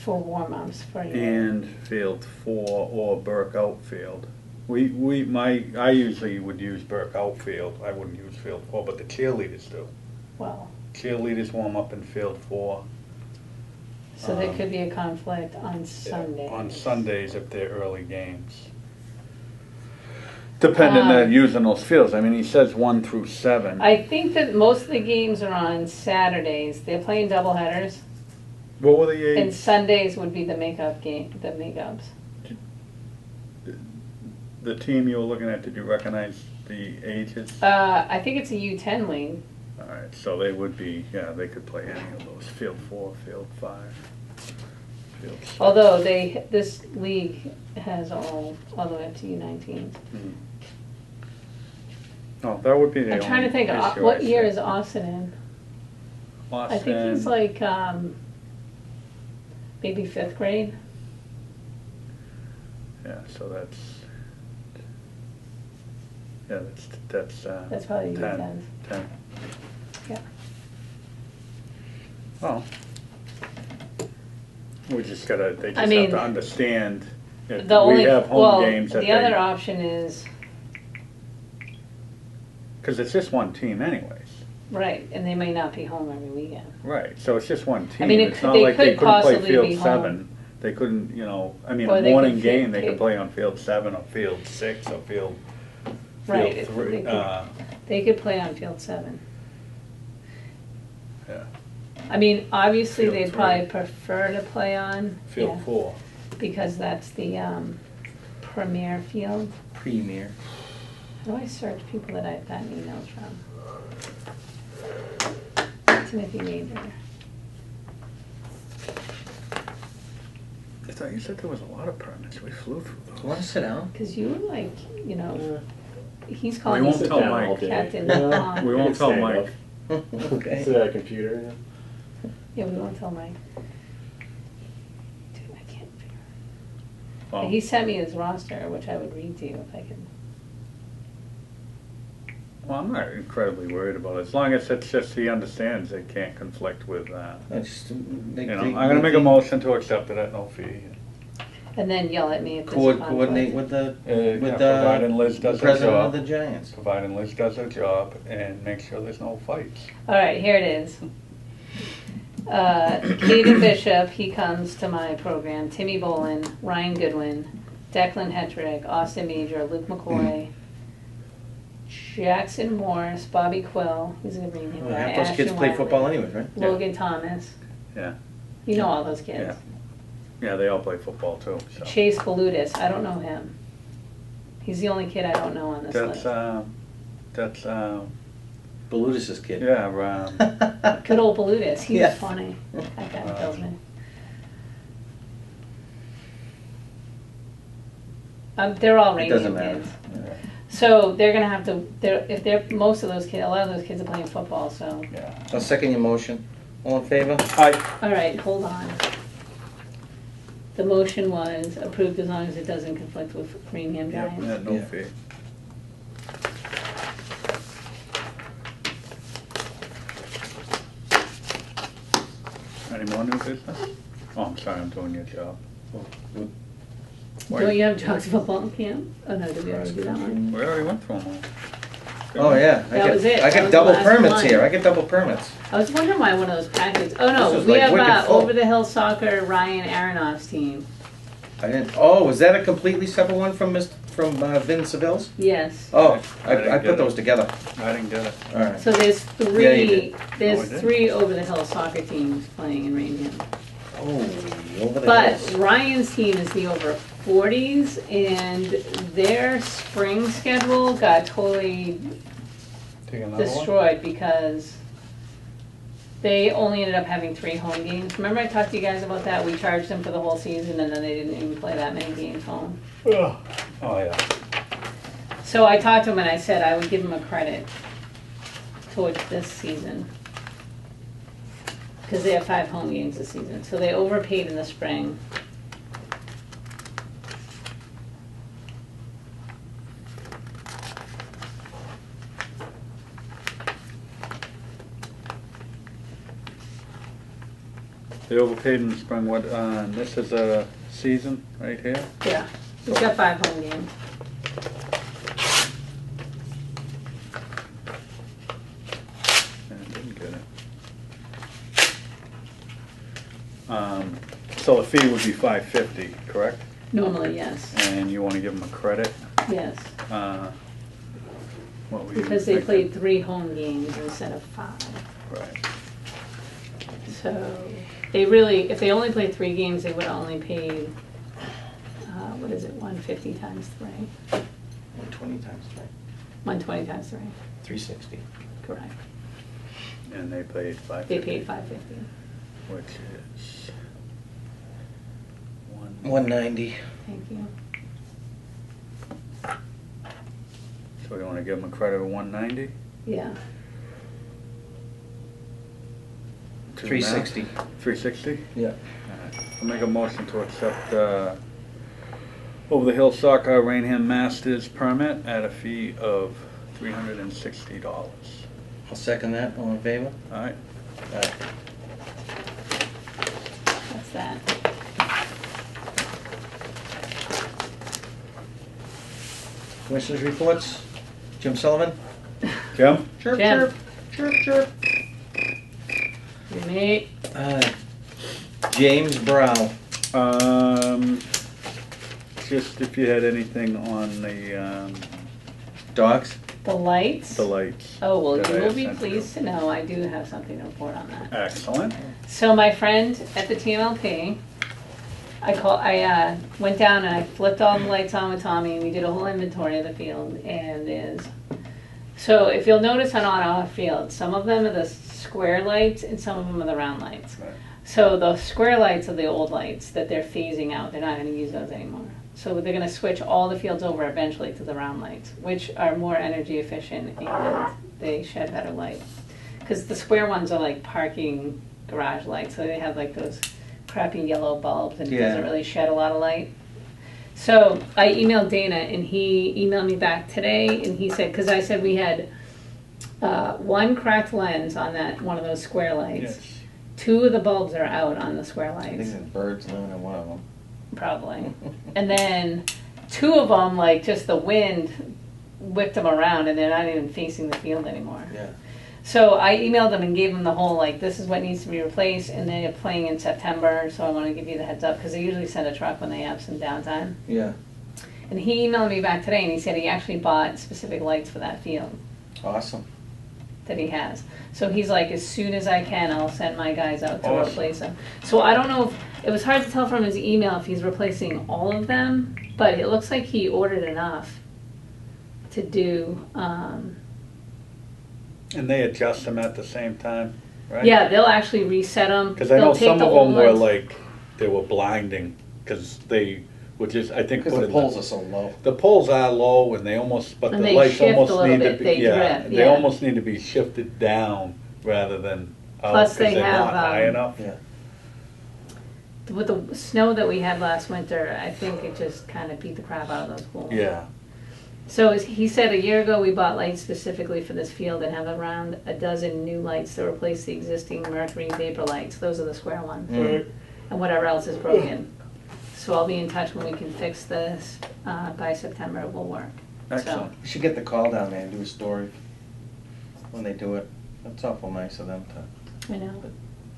Speaker 2: For warm-ups for you.
Speaker 3: and field 4 or Burke outfield. I usually would use Burke outfield, I wouldn't use field 4, but the cheerleaders do.
Speaker 2: Well,
Speaker 3: Cheerleaders warm up in field 4.
Speaker 2: so there could be a conflict on Sunday.
Speaker 3: On Sundays if they're early games. Depending on
Speaker 2: Um,
Speaker 3: using those fields, I mean, he says 1 through 7.
Speaker 2: I think that most of the games are on Saturdays. They're playing doubleheaders,
Speaker 3: What were the
Speaker 2: and
Speaker 3: age?
Speaker 2: Sundays would be the makeup game, the makeups.
Speaker 3: The team you were looking at, did you recognize the ages?
Speaker 2: I think it's a U10 league.
Speaker 3: All right, so they would be, yeah, they could play any of those, field 4, field 5, field 6.
Speaker 2: Although this league has all the way up to U19.
Speaker 3: Hmm. Oh, that would be the
Speaker 2: I'm trying to think,
Speaker 3: issue
Speaker 2: what
Speaker 3: I
Speaker 2: year
Speaker 3: see.
Speaker 2: is Austin in?
Speaker 3: Austin,
Speaker 2: I think he's like maybe 5th grade.
Speaker 3: yeah, so that's, yeah,
Speaker 2: That's probably
Speaker 3: 10.
Speaker 2: U10s.
Speaker 3: 10.
Speaker 2: Yeah.
Speaker 3: Well, we just gotta, they
Speaker 2: I
Speaker 3: just have
Speaker 2: mean,
Speaker 3: to understand if
Speaker 2: The only,
Speaker 3: we have home
Speaker 2: well,
Speaker 3: games that
Speaker 2: the other
Speaker 3: they,
Speaker 2: option is,
Speaker 3: because it's just one team anyways.
Speaker 2: right, and they may not be home every weekend.
Speaker 3: Right, so it's just one team.
Speaker 2: mean,
Speaker 3: It's not
Speaker 2: they
Speaker 3: like they
Speaker 2: could
Speaker 3: couldn't play
Speaker 2: possibly
Speaker 3: field
Speaker 2: be home.
Speaker 3: 7. They couldn't, I mean,
Speaker 2: Or
Speaker 3: a
Speaker 2: they
Speaker 3: morning
Speaker 2: could
Speaker 3: game, they
Speaker 2: pick-
Speaker 3: could play on field 7 or field 6 or field
Speaker 2: Right, if
Speaker 3: 3.
Speaker 2: they could play on field 7.
Speaker 3: Yeah,
Speaker 2: I mean, obviously,
Speaker 3: Field
Speaker 2: they'd
Speaker 3: 3.
Speaker 2: probably prefer to play on,
Speaker 3: field
Speaker 2: yeah,
Speaker 3: 4.
Speaker 2: because that's the premier field.
Speaker 1: Premier.
Speaker 2: How do I search people that I've gotten emails from? Timothy Major.
Speaker 3: I thought you said there was a lot of permits. We flew through
Speaker 1: Do
Speaker 3: those.
Speaker 1: you want to sit down?
Speaker 2: Because you were like, he's
Speaker 3: We
Speaker 2: calling
Speaker 3: won't
Speaker 2: me
Speaker 3: tell
Speaker 4: down all
Speaker 3: Mike.
Speaker 4: day.
Speaker 2: Captain
Speaker 4: Yeah.
Speaker 2: Long.
Speaker 3: We
Speaker 4: You
Speaker 3: won't
Speaker 4: can
Speaker 3: tell
Speaker 4: stand
Speaker 3: Mike.
Speaker 4: up.
Speaker 1: Okay.
Speaker 4: Sit at a computer.
Speaker 2: Yeah, we won't tell Mike. Dude, I can't figure
Speaker 3: Well,
Speaker 2: He sent me his roster, which I would read to you if I could.
Speaker 3: well, I'm not incredibly worried about it. As long as it's just he understands it can't conflict with,
Speaker 1: I just,
Speaker 3: I'm gonna make a motion to accept it at no fee.
Speaker 2: And then yell at me if there's a conflict.
Speaker 1: Coordinate with the
Speaker 3: providing Liz does her
Speaker 1: president of
Speaker 3: job,
Speaker 1: the Giants.
Speaker 3: providing Liz does her job, and make sure there's no fights.
Speaker 2: All right, here it is. Caden Bishop, he comes to my program. Timmy Bolin, Ryan Goodwin, Declan Hetrick, Austin Major, Luke McCoy, Jackson Morris, Bobby Quill, he's a green name.
Speaker 1: Well, half those kids play football anyways, right?
Speaker 2: Logan Thomas.
Speaker 3: Yeah.
Speaker 2: You know all those kids.
Speaker 3: Yeah, they all play football too. So.
Speaker 2: Chase Baludis, I don't know him. He's the only kid I don't know on this list.
Speaker 3: That's
Speaker 1: Baludis' kid.
Speaker 3: Yeah,
Speaker 2: Good old Baludis, he's
Speaker 1: Yeah.
Speaker 2: funny. That guy kills me. They're all
Speaker 1: It
Speaker 2: Raynham
Speaker 1: doesn't matter.
Speaker 2: kids. So they're gonna have to, most of those kids, a lot of those kids are playing football, so.
Speaker 3: yeah.
Speaker 1: I'll second your motion. All in favor?
Speaker 3: Aye.
Speaker 2: All right, hold on. The motion was approved as long as it doesn't conflict with Raynham
Speaker 3: Yeah,
Speaker 2: Giants.
Speaker 3: no
Speaker 1: Yeah.
Speaker 3: fee. Any more new business? Oh, I'm sorry, I'm doing your job.
Speaker 2: Don't you have Jock's football camp? Oh no, did we already do that one?
Speaker 3: We already went through them all.
Speaker 1: Oh, yeah.
Speaker 2: That was it.
Speaker 1: I
Speaker 2: That
Speaker 1: got
Speaker 2: was
Speaker 1: double
Speaker 2: the last
Speaker 1: permits
Speaker 2: one.
Speaker 1: here. I get double permits.
Speaker 2: I was wondering why one of those packets, oh
Speaker 1: This
Speaker 2: no,
Speaker 1: was
Speaker 2: we
Speaker 1: like
Speaker 2: have
Speaker 1: wicked full.
Speaker 2: Over the Hill Soccer, Ryan Aronoff's team.
Speaker 1: I didn't, oh, was that a completely separate one from Vin Seville's?
Speaker 2: Yes.
Speaker 1: Oh,
Speaker 3: I didn't
Speaker 1: I
Speaker 3: get
Speaker 1: put
Speaker 3: it.
Speaker 1: those together.
Speaker 3: I didn't get it.
Speaker 1: All right.
Speaker 2: So there's
Speaker 1: Yeah, you did.
Speaker 2: there's
Speaker 3: Oh, I did?
Speaker 2: three Over the Hill soccer teams playing in Raynham.
Speaker 1: Oh, over the
Speaker 2: But
Speaker 1: hills.
Speaker 2: Ryan's team is the over 40s, and their spring schedule got totally
Speaker 3: Take another one?
Speaker 2: destroyed because they only ended up having 3 home games. Remember I talked to you guys about that? We charged them for the whole season, and then they didn't even play that many games home.
Speaker 3: Oh, yeah.
Speaker 2: So I talked to him and I said I would give him a credit towards this season. Because they have 5 home games this season. So they overpaid in the spring.
Speaker 3: They overpaid in the spring, what, this is a season right here?
Speaker 2: Yeah, he's got 5 home games.
Speaker 3: I didn't get it. So the fee would be $5.50, correct?
Speaker 2: Normally, yes.
Speaker 3: And you want to give them a credit?
Speaker 2: Yes.
Speaker 3: What were you
Speaker 2: Because they
Speaker 3: thinking?
Speaker 2: played 3 home games instead of 5.
Speaker 3: Right.
Speaker 2: So they really, if they only played 3 games, they would have only paid, what is it, 150 times 3?
Speaker 1: 120 times 3.
Speaker 2: 120 times 3,
Speaker 1: 360.
Speaker 2: correct.
Speaker 3: And they paid $5.50?
Speaker 2: They paid 550.
Speaker 3: Which is
Speaker 1: 190.
Speaker 2: Thank you.
Speaker 3: So you want to give them a credit of 190?
Speaker 2: Yeah.
Speaker 1: 360.
Speaker 3: 360?
Speaker 1: Yeah.
Speaker 3: Alright. I'll make a motion to accept Over the Hill Soccer Raynham Masters permit at a fee of $360.
Speaker 1: I'll second that. All in favor?
Speaker 3: Alright.
Speaker 1: Aye.
Speaker 2: That's that.
Speaker 1: Commissioners' reports. Jim Sullivan?
Speaker 3: Jim?
Speaker 1: Chirp,
Speaker 2: Jim.
Speaker 1: chirp, chirp, chirp.
Speaker 2: Your mate.
Speaker 1: James Brow.
Speaker 3: Just if you had anything on the
Speaker 1: Dogs?
Speaker 2: The lights.
Speaker 3: lights.
Speaker 2: Oh, well,
Speaker 3: that
Speaker 2: you
Speaker 3: I
Speaker 2: will
Speaker 3: have
Speaker 2: be
Speaker 3: sent
Speaker 2: pleased to know I do have something to report on that.
Speaker 3: Excellent.
Speaker 2: So my friend at the TMLP, I went down and I flipped all the lights on with Tommy, and we did a whole inventory of the field, and so if you'll notice on our field, some of them are the square lights and some of them are the round lights.
Speaker 3: Right.
Speaker 2: So the square lights are the old lights that they're phasing out. They're not going to use those anymore. So they're going to switch all the fields over eventually to the round lights, which are more energy efficient and they shed better light. Because the square ones are like parking garage lights, so they have like those crappy yellow bulbs and it
Speaker 1: Yeah.
Speaker 2: doesn't really shed a lot of light. So I emailed Dana and he emailed me back today and he said, because I said we had one cracked lens on that one of those square lights.
Speaker 3: Yes.
Speaker 2: 2 of the bulbs are out on the square
Speaker 1: I think
Speaker 2: lights.
Speaker 1: there's birds living in one of them.
Speaker 2: probably. And then 2 of them, like, just the wind whipped them around, and they're not even facing the field anymore.
Speaker 1: Yeah.
Speaker 2: So I emailed them and gave them the whole, like, this is what needs to be replaced, and they're playing in September, so I want to give you the heads up, because they usually send a truck when they have some downtime.
Speaker 1: Yeah.
Speaker 2: And he emailed me back today, and he said he actually bought specific lights for that field
Speaker 1: Awesome.
Speaker 2: that he has. So he's like, as soon as I can, I'll send my guys out to
Speaker 3: Awesome.
Speaker 2: replace them. So I don't know if, it was hard to tell from his email if he's replacing all of them, but it looks like he ordered enough to do,
Speaker 3: And they adjust them at the same time, right?
Speaker 2: yeah, they'll actually reset them.
Speaker 3: Because I know some of them were like, they were blinding, because they were just, I think.
Speaker 1: Because
Speaker 3: put
Speaker 1: the
Speaker 3: in
Speaker 1: poles are so low.
Speaker 3: The poles are low and they almost, but
Speaker 2: And
Speaker 3: the
Speaker 2: they
Speaker 3: lights
Speaker 2: shift a
Speaker 3: almost
Speaker 2: little
Speaker 3: need to
Speaker 2: bit,
Speaker 3: be,
Speaker 2: they
Speaker 3: yeah,
Speaker 2: drift,
Speaker 3: they
Speaker 2: yeah.
Speaker 3: almost need to be shifted down rather than out,
Speaker 2: Plus
Speaker 3: because
Speaker 2: they
Speaker 3: they're
Speaker 2: have,
Speaker 3: not high
Speaker 2: um,
Speaker 3: enough.
Speaker 1: Yeah.
Speaker 2: With the snow that we had last winter, I think it just kind of beat the crap out of those poles.
Speaker 3: Yeah,
Speaker 2: So he said a year ago we bought lights specifically for this field and have around a dozen new lights to replace the existing mercury vapor lights. Those are the square ones.
Speaker 1: Mm.
Speaker 2: And whatever else is broken. So I'll be in touch when we can fix this. By September it will work.
Speaker 3: excellent.
Speaker 1: You should get the call down there and do a story when they do it. That's awful nice of them to,
Speaker 2: So, I know.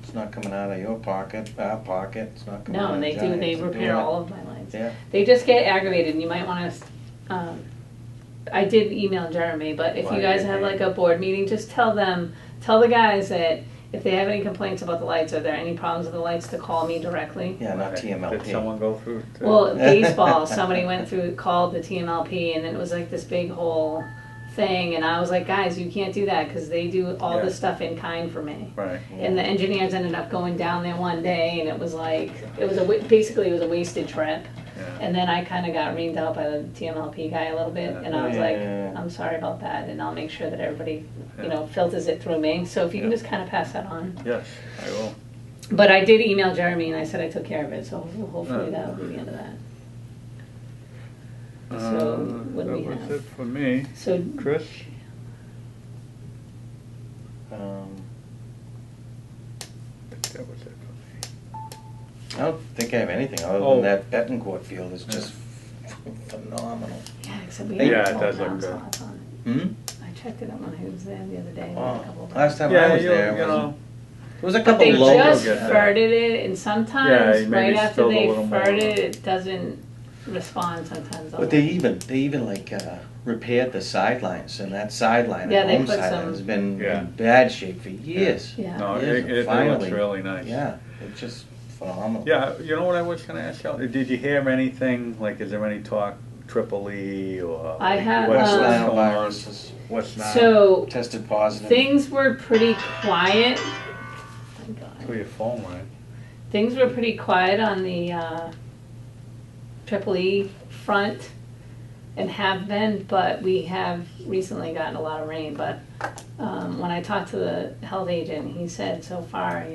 Speaker 1: it's not coming out of your pocket, our pocket, it's not coming out
Speaker 2: No,
Speaker 1: of
Speaker 2: and they do,
Speaker 1: Giants
Speaker 2: they
Speaker 1: to do
Speaker 2: repair
Speaker 1: it.
Speaker 2: all of my lights.
Speaker 1: Yeah.
Speaker 2: They just get aggravated and you might want to, I did email Jeremy, but if you guys have like a board meeting, just tell the guys that if they have any complaints about the lights, or there are any problems with the lights, to call me directly.
Speaker 1: Yeah, not
Speaker 3: Did
Speaker 1: TMLP.
Speaker 3: someone go through? too?
Speaker 2: Well, baseball, somebody went through, called the TMLP, and then it was like this big whole thing, and I was like, guys, you can't do that, because they do all
Speaker 3: Yeah.
Speaker 2: this stuff in kind for me.
Speaker 3: Right.
Speaker 2: And the engineers ended up going down there one day, and it was like, basically it was a wasted trip.
Speaker 3: Yeah.
Speaker 2: And then I kind of got reamed out by the TMLP guy a little bit, and I was like,
Speaker 1: Yeah.
Speaker 2: I'm sorry about that, and I'll make sure that everybody,
Speaker 3: Yeah.
Speaker 2: filters it through me. So if you can
Speaker 3: Yeah.
Speaker 2: just kind of pass that on.
Speaker 3: Yes, I will.
Speaker 2: But I did email Jeremy, and I said I took care of it, so hopefully
Speaker 3: Yeah.
Speaker 2: that'll be the end of that. So, what do we
Speaker 3: That
Speaker 2: have?
Speaker 3: was it for me.
Speaker 2: So,
Speaker 3: Chris? That was it for me.
Speaker 1: I don't think I have anything other
Speaker 3: Oh.
Speaker 1: than that Betancourt field is just phenomenal.
Speaker 2: yeah, except we
Speaker 3: Yeah,
Speaker 2: have
Speaker 3: it
Speaker 2: 12
Speaker 3: does look
Speaker 2: pound
Speaker 3: good.
Speaker 2: slots on it.
Speaker 1: Hmm?
Speaker 2: I checked it out when I was there the other day.
Speaker 1: Oh,
Speaker 2: a couple of
Speaker 1: last time I
Speaker 3: Yeah,
Speaker 1: was
Speaker 3: you
Speaker 1: there,
Speaker 3: know,
Speaker 1: there was a
Speaker 2: But
Speaker 1: couple
Speaker 2: they
Speaker 1: low.
Speaker 2: just
Speaker 3: get that.
Speaker 2: furted it, and sometimes
Speaker 3: Yeah, maybe
Speaker 2: right after
Speaker 3: spilled a
Speaker 2: they
Speaker 3: little more.
Speaker 2: furred it, it doesn't respond sometimes.
Speaker 1: But they even like repaired the sidelines, and that sideline,
Speaker 2: Yeah,
Speaker 1: the
Speaker 2: they
Speaker 1: home
Speaker 2: put
Speaker 1: sideline
Speaker 2: some-
Speaker 1: has been
Speaker 3: Yeah.
Speaker 1: in bad shape for years.
Speaker 2: Yeah.
Speaker 3: no,
Speaker 1: Years,
Speaker 3: it looks
Speaker 1: finally.
Speaker 3: really nice.
Speaker 1: Yeah, it's just phenomenal.
Speaker 3: Yeah, you know what I was gonna ask you? Did you hear anything, like, is there any talk, Triple E or?
Speaker 2: I have,
Speaker 3: what's
Speaker 1: West Nile
Speaker 3: going on?
Speaker 1: virus is
Speaker 3: What's not?
Speaker 2: So
Speaker 1: tested positive.
Speaker 2: things were pretty quiet. Thank God.
Speaker 3: To your phone, right?
Speaker 2: Things were pretty quiet on the Triple E front, and have been, but we have recently gotten a lot of rain. But when I talked to the health agent, he said so far,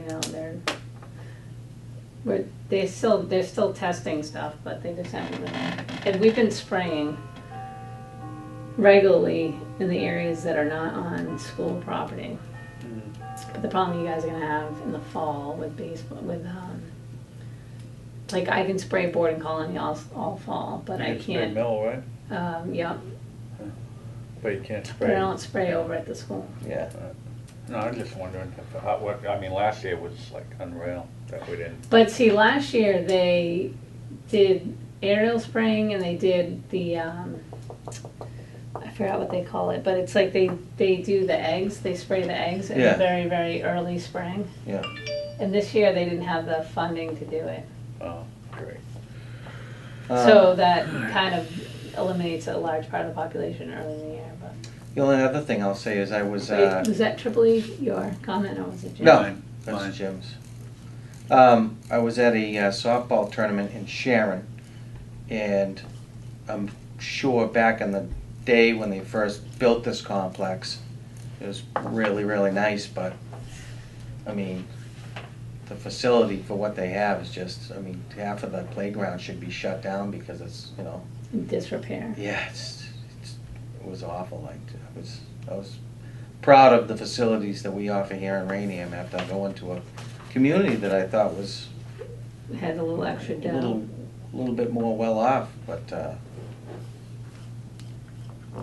Speaker 2: they're still testing stuff, but they just haven't really. And we've been spraying regularly in the areas that are not on school property. But the problem you guys are gonna have in the fall with baseball, like I can spray boarding colony all fall, but I
Speaker 3: You spray
Speaker 2: can't.
Speaker 3: mill, right?
Speaker 2: Yeah,
Speaker 3: But you can't
Speaker 2: but
Speaker 3: spray.
Speaker 2: I don't spray over at the school.
Speaker 1: Yeah.
Speaker 3: No, I'm just wondering if, I mean, last year was like unreal that we didn't.
Speaker 2: But see, last year they did aerial spraying, and they did the I forgot what they call it, but it's like they do the eggs. They spray the eggs in
Speaker 1: Yeah.
Speaker 2: the very, very early spring.
Speaker 1: Yeah.
Speaker 2: And this year they didn't have the funding to do it.
Speaker 3: Oh, great.
Speaker 2: So that kind of eliminates a large part of the population early in the year. But
Speaker 1: The only other thing I'll say is I was.
Speaker 2: wait, was that Triple E your comment, or was it Jim?
Speaker 1: No,
Speaker 3: Fine,
Speaker 1: that's
Speaker 3: fine.
Speaker 1: Jim's. I was at a softball tournament in Sharon, and I'm sure back in the day when they first built this complex, it was really, really nice, but, I mean, the facility for what they have is just, I mean, half of the playground should be shut down because it's,
Speaker 2: In disrepair.
Speaker 1: yeah, it was awful. I was proud of the facilities that we offer here in Raynham after going to a community that I thought was
Speaker 2: Had a little extra
Speaker 1: a
Speaker 2: dough.
Speaker 1: little a little bit more well off, but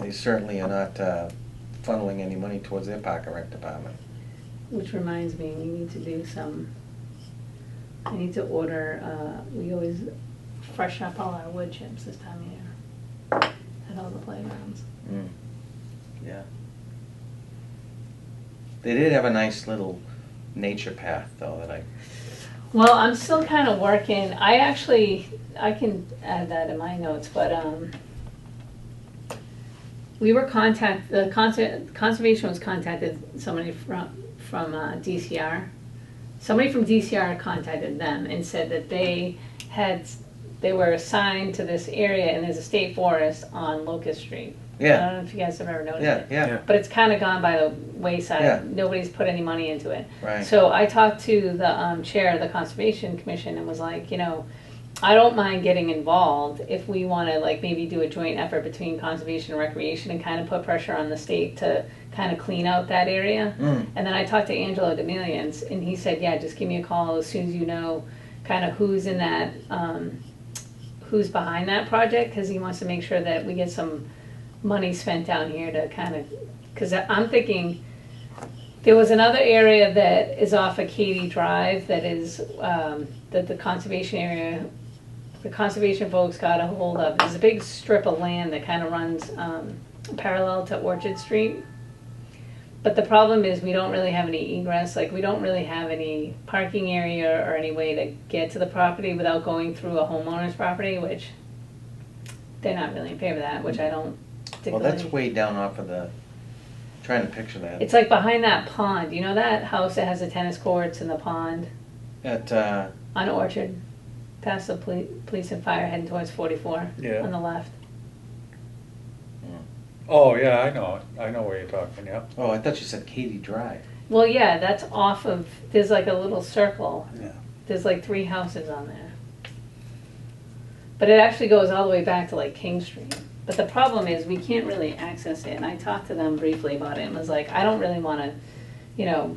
Speaker 1: they certainly are not funneling any money towards their park and rec department.
Speaker 2: Which reminds me, we need to do I need to order, we always freshen up all our wood chips this time of year at all the playgrounds.
Speaker 1: Mm. Yeah. They did have a nice little nature path, though, that I.
Speaker 2: Well, I'm still kind of working. I can add that in my notes, but we were the conservation was contacted somebody from DCR. Somebody from DCR contacted them and said that they were assigned to this area, and there's a state forest on Locust Street.
Speaker 1: Yeah.
Speaker 2: I don't know if you guys have ever noticed it.
Speaker 1: Yeah.
Speaker 2: But it's kind of gone by the wayside.
Speaker 1: Yeah.
Speaker 2: Nobody's put any money into it.
Speaker 1: Right.
Speaker 2: So I talked to the chair of the Conservation Commission and was like, I don't mind getting involved if we want to like maybe do a joint effort between conservation and recreation and kind of put pressure on the state to kind of clean out that area.
Speaker 1: Mm.
Speaker 2: And then I talked to Angelo Demillions and he said, yeah, just give me a call as soon as you know kind of who's in that, who's behind that project, because he wants to make sure that we get some money spent down here to kind of, because I'm thinking there was another area that is off of Katy Drive that is that the conservation folks got a hold of. There's a big strip of land that kind of runs parallel to Orchard Street. But the problem is we don't really have any egress, like we don't really have any parking area or any way to get to the property without going through a homeowner's property, which they're not really in favor of that, which I don't
Speaker 1: Well,
Speaker 2: particularly.
Speaker 1: that's way down off of the. Trying to picture that.
Speaker 2: It's like behind that pond. You know that house that has the tennis courts and the pond
Speaker 1: At
Speaker 2: on Orchard, past the police and fire, heading towards 44
Speaker 3: Yeah.
Speaker 2: on the left.
Speaker 3: Oh, yeah, I know it. I know where you're talking, yeah.
Speaker 1: oh, I thought you said Katy Drive.
Speaker 2: Well, yeah, that's off of. There's like a little circle.
Speaker 3: Yeah.
Speaker 2: There's like 3 houses on there. But it actually goes all the way back to like King Street. But the problem is we can't really access it. And I talked to them briefly about it and was like, I don't really want to,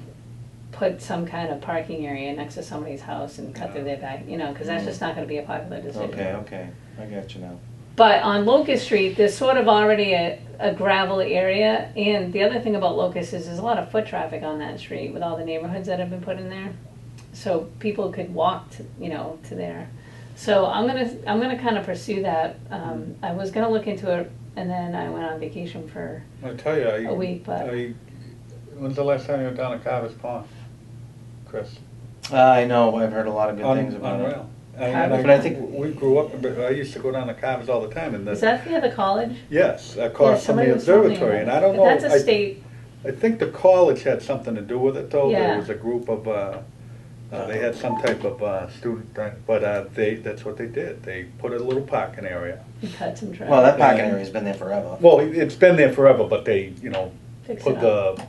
Speaker 2: put some kind of parking area next to somebody's house and cut through their back, because that's just not going to be a popular decision.
Speaker 1: Okay, I got you now.
Speaker 2: But on Locust Street, there's sort of already a gravel area. And the other thing about Locust is there's a lot of foot traffic on that street with all the neighborhoods that have been put in there. So people could walk to there. So I'm gonna kind of pursue that. I was gonna look into it, and then I went on vacation for
Speaker 3: I tell you,
Speaker 2: a week. But
Speaker 3: when's the last time you went down to Carver's Pond, Chris?
Speaker 1: I know, I've heard a lot of good things about it.
Speaker 3: Unreal.
Speaker 1: But I think
Speaker 3: we grew up, but I used to go down to Carver's all the time. And
Speaker 2: is that near the college?
Speaker 3: Yes, across from
Speaker 2: somebody
Speaker 3: the
Speaker 2: was telling me
Speaker 3: observatory, and
Speaker 2: about
Speaker 3: I don't
Speaker 2: it.
Speaker 3: know.
Speaker 2: But that's a state.
Speaker 3: I think the college had something to do with it, though.
Speaker 2: Yeah.
Speaker 3: There was a group of, they had some type of student, but that's what they did. They put a little parking area.
Speaker 2: You cut some traffic.
Speaker 1: Well, that parking area's been there forever.
Speaker 3: Well, it's been there forever, but they,
Speaker 2: Fix
Speaker 3: put
Speaker 2: it up.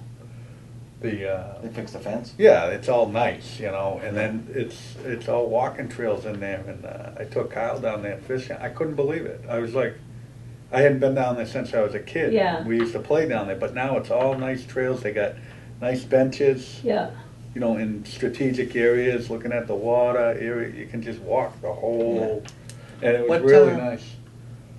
Speaker 1: They fixed the fence.
Speaker 3: yeah, it's all nice, and then it's all walking trails in there, and I took Kyle down there fishing. I couldn't believe it. I was like, I hadn't been down there since I was a kid.
Speaker 2: Yeah.
Speaker 3: We used to play down there, but now it's all nice trails. They got nice benches.
Speaker 2: Yeah.
Speaker 3: In strategic areas, looking at the water area, you can just walk the whole, and it was
Speaker 1: What,
Speaker 3: really nice.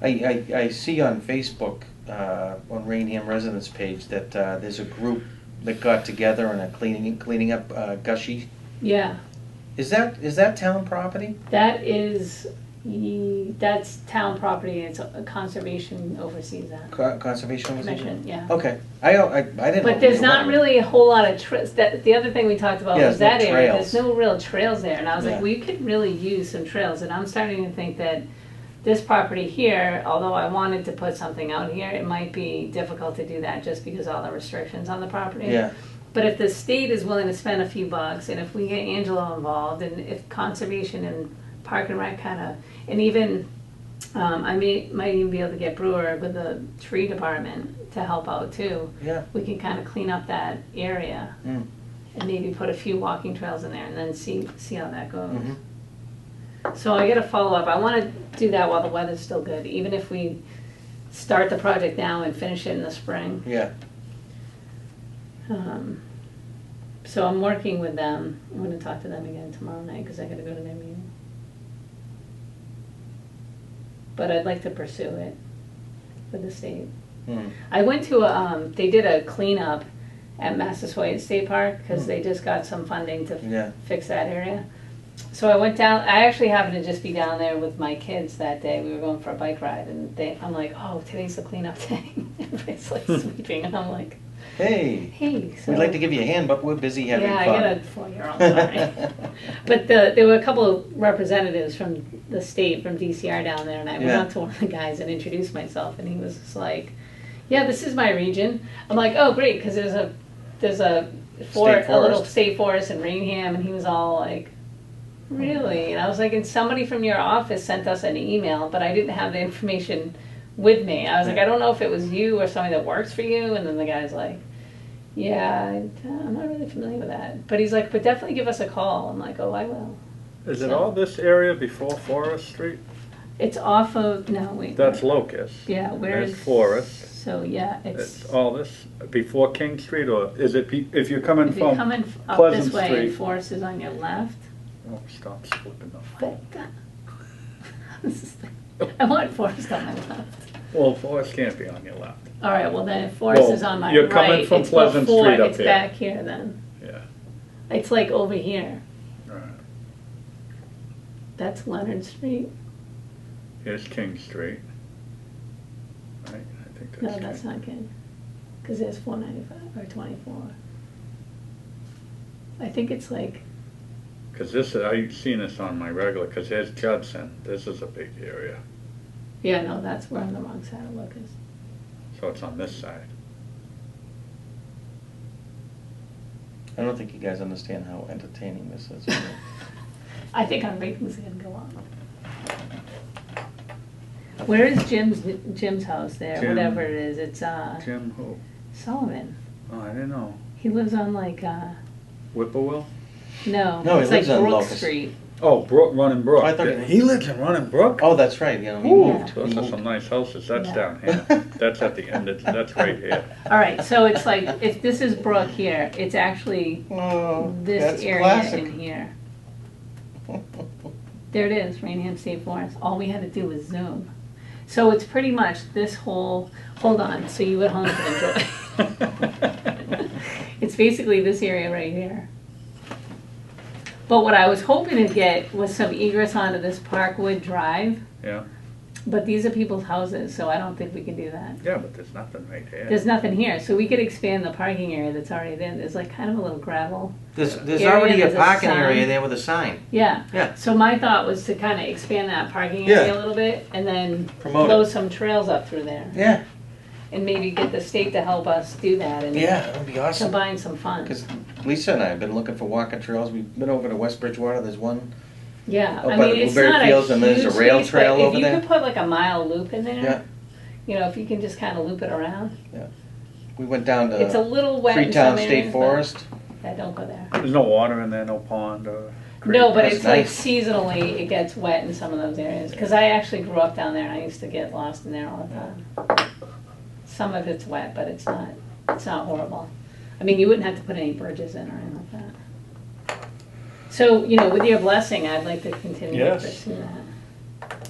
Speaker 1: I see on Facebook, on Raynham residents page, that there's a group that got together and are cleaning up Gushy.
Speaker 2: Yeah.
Speaker 1: Is that town property?
Speaker 2: That's town property. It's a conservation oversees that.
Speaker 1: Conservation
Speaker 2: Commission, yeah.
Speaker 1: Okay, I didn't know.
Speaker 2: But there's not really a whole lot of trails. The other thing we talked about
Speaker 1: Yeah,
Speaker 2: was
Speaker 1: there's no
Speaker 2: that area.
Speaker 1: trails.
Speaker 2: There's no real trails there, and I was
Speaker 1: Yeah.
Speaker 2: like, we could really use some trails. And I'm starting to think that this property here, although I wanted to put something out here, it might be difficult to do that just because of all the restrictions on the property.
Speaker 1: Yeah.
Speaker 2: But if the state is willing to spend a few bucks, and if we get Angelo involved, and if conservation and Park and Rec kind of, and even I might even be able to get Brewer with the tree department to help out too.
Speaker 1: Yeah.
Speaker 2: We can kind of clean up that area
Speaker 1: Mm.
Speaker 2: and maybe put a few walking trails in there, and then see how that goes.
Speaker 1: Mhm.
Speaker 2: So I got to follow up. I want to do that while the weather's still good, even if we start the project now and finish it in the spring.
Speaker 1: Yeah.
Speaker 2: So I'm working with them. I'm going to talk to them again tomorrow night because I got to go to their meeting. but I'd like to pursue it with the state.
Speaker 1: Hmm.
Speaker 2: I went to they did a cleanup at Massasoit State Park because they just got some funding to
Speaker 1: Yeah.
Speaker 2: fix that area. So I went down. I actually happened to just be down there with my kids that day. We were going for a bike ride, and I'm like, "Oh, today's the cleanup day." Everybody's like sweeping, and I'm like,
Speaker 1: Hey,
Speaker 2: "Hey." So,
Speaker 1: we'd like to give you a hand, but we're busy having
Speaker 2: yeah,
Speaker 1: fun.
Speaker 2: I got a 4-year-old. Sorry, but there were a couple of representatives from the state, from DCR down there, and I went
Speaker 1: Yeah.
Speaker 2: up to one of the guys and introduced myself, and he was just like, "Yeah, this is my region." I'm like, "Oh, great," because there's a little
Speaker 1: forest.
Speaker 2: state forest in Raynham, and he was all like, "Really?" And I was like, "And somebody from your office sent us an email, but I didn't have the information with me." I was like, "I don't know if it was you or somebody that works for you." And then the guy's like, "Yeah, I'm not really familiar with that." But he's like, "But definitely give us a call." I'm like, "Oh, I will."
Speaker 3: Is it all this area before Forest Street?
Speaker 2: It's off of, no, wait.
Speaker 3: That's Locust.
Speaker 2: Yeah,
Speaker 3: There's
Speaker 2: where's?
Speaker 3: Forest.
Speaker 2: So, yeah,
Speaker 3: It's
Speaker 2: it's,
Speaker 3: all this before King Street, or is it, if you're coming
Speaker 2: if you're
Speaker 3: from?
Speaker 2: coming up
Speaker 3: Pleasant
Speaker 2: this way,
Speaker 3: Street.
Speaker 2: and Forest is on your left.
Speaker 3: Oh, stop slipping the phone.
Speaker 2: What the? This is I want Forest on my left.
Speaker 3: Well, Forest can't be on your left.
Speaker 2: All right, well then if Forest
Speaker 3: Well,
Speaker 2: is on my
Speaker 3: you're coming
Speaker 2: right,
Speaker 3: from
Speaker 2: it's
Speaker 3: Pleasant
Speaker 2: before,
Speaker 3: Street up
Speaker 2: it's
Speaker 3: here.
Speaker 2: back here then.
Speaker 3: Yeah.
Speaker 2: It's like over here.
Speaker 3: Right.
Speaker 2: That's Leonard Street.
Speaker 3: Here's King Street. Right, I think that's
Speaker 2: No,
Speaker 3: King.
Speaker 2: that's not good. Because there's 495 or 24. I think it's like,
Speaker 3: Because this, I've seen this on my regular, because here's Judson. This is a big area.
Speaker 2: yeah, no, that's we're on the wrong side of Locust.
Speaker 3: So it's on this side.
Speaker 1: I don't think you guys understand how entertaining this is.
Speaker 2: I think our ratings are gonna go up. Where is Jim's house there?
Speaker 3: Jim-
Speaker 2: Whatever it is, it's
Speaker 3: Jim who?
Speaker 2: Sullivan.
Speaker 3: Oh, I didn't know.
Speaker 2: He lives on like
Speaker 3: Whippoorwill?
Speaker 2: no,
Speaker 1: No, he
Speaker 2: it's
Speaker 1: lives
Speaker 2: like
Speaker 1: on
Speaker 2: Brook
Speaker 1: Locust.
Speaker 2: Street.
Speaker 3: Oh, Running Brook.
Speaker 1: Oh, I thought
Speaker 3: He lives in Running Brook?
Speaker 1: Oh, that's right, you know, he
Speaker 3: Ooh,
Speaker 1: moved.
Speaker 3: those
Speaker 1: He
Speaker 3: are
Speaker 1: moved.
Speaker 3: some nice houses. That's
Speaker 2: Yeah.
Speaker 3: down here. That's at the end. That's right here.
Speaker 2: All right, so it's like if this is Brook here, it's actually
Speaker 1: Oh,
Speaker 2: this
Speaker 1: that's
Speaker 2: area
Speaker 1: classic.
Speaker 2: in here. There it is, Raynham State Forest. All we had to do was zoom. So it's pretty much this whole, hold on, so you at home can enjoy. It's basically this area right here. But what I was hoping to get was some egress onto this Parkwood Drive,
Speaker 3: Yeah,
Speaker 2: but these are people's houses, so I don't think we can do that.
Speaker 3: yeah, but there's nothing right here.
Speaker 2: There's nothing here, so we could expand the parking area that's already there. There's like kind of a little gravel.
Speaker 1: There's
Speaker 2: Area,
Speaker 1: already a
Speaker 2: there's a
Speaker 1: parking
Speaker 2: sign.
Speaker 1: area there with a sign.
Speaker 2: Yeah.
Speaker 1: Yeah.
Speaker 2: So my thought was to kind of expand that parking area
Speaker 1: Yeah.
Speaker 2: a little bit and then
Speaker 1: Promote
Speaker 2: blow
Speaker 1: it.
Speaker 2: some trails up through there.
Speaker 1: Yeah,
Speaker 2: And maybe get the state to help us do that and
Speaker 1: yeah, that would be awesome.
Speaker 2: combine some funds.
Speaker 1: Because Lisa and I have been looking for walking trails. We've been over to West Bridgewater. There's one.
Speaker 2: Yeah,
Speaker 1: Up
Speaker 2: I
Speaker 1: by
Speaker 2: mean,
Speaker 1: the
Speaker 2: it's
Speaker 1: Blueberry
Speaker 2: not
Speaker 1: Fields
Speaker 2: a
Speaker 1: and there's a
Speaker 2: huge
Speaker 1: rail
Speaker 2: space,
Speaker 1: trail
Speaker 2: but
Speaker 1: over
Speaker 2: if you
Speaker 1: there.
Speaker 2: could put like a mile loop in there,
Speaker 1: Yeah.
Speaker 2: you know, if you can just kind of loop it around.
Speaker 1: We went down
Speaker 2: It's a
Speaker 1: to
Speaker 2: little wet in
Speaker 1: Freetown
Speaker 2: some
Speaker 1: State
Speaker 2: areas,
Speaker 1: Forest.
Speaker 2: but I don't go there.
Speaker 3: There's no water in there, no pond or creek.
Speaker 2: No, but
Speaker 1: That's
Speaker 2: it's like
Speaker 1: nice.
Speaker 2: seasonally, it gets wet in some of those areas. Because I actually grew up down there and I used to get lost in there all the time. Some of it's wet, but it's not horrible. I mean, you wouldn't have to put any bridges in or anything like that. So, you know, with your blessing, I'd like to continue to
Speaker 3: Yes.
Speaker 2: pursue that.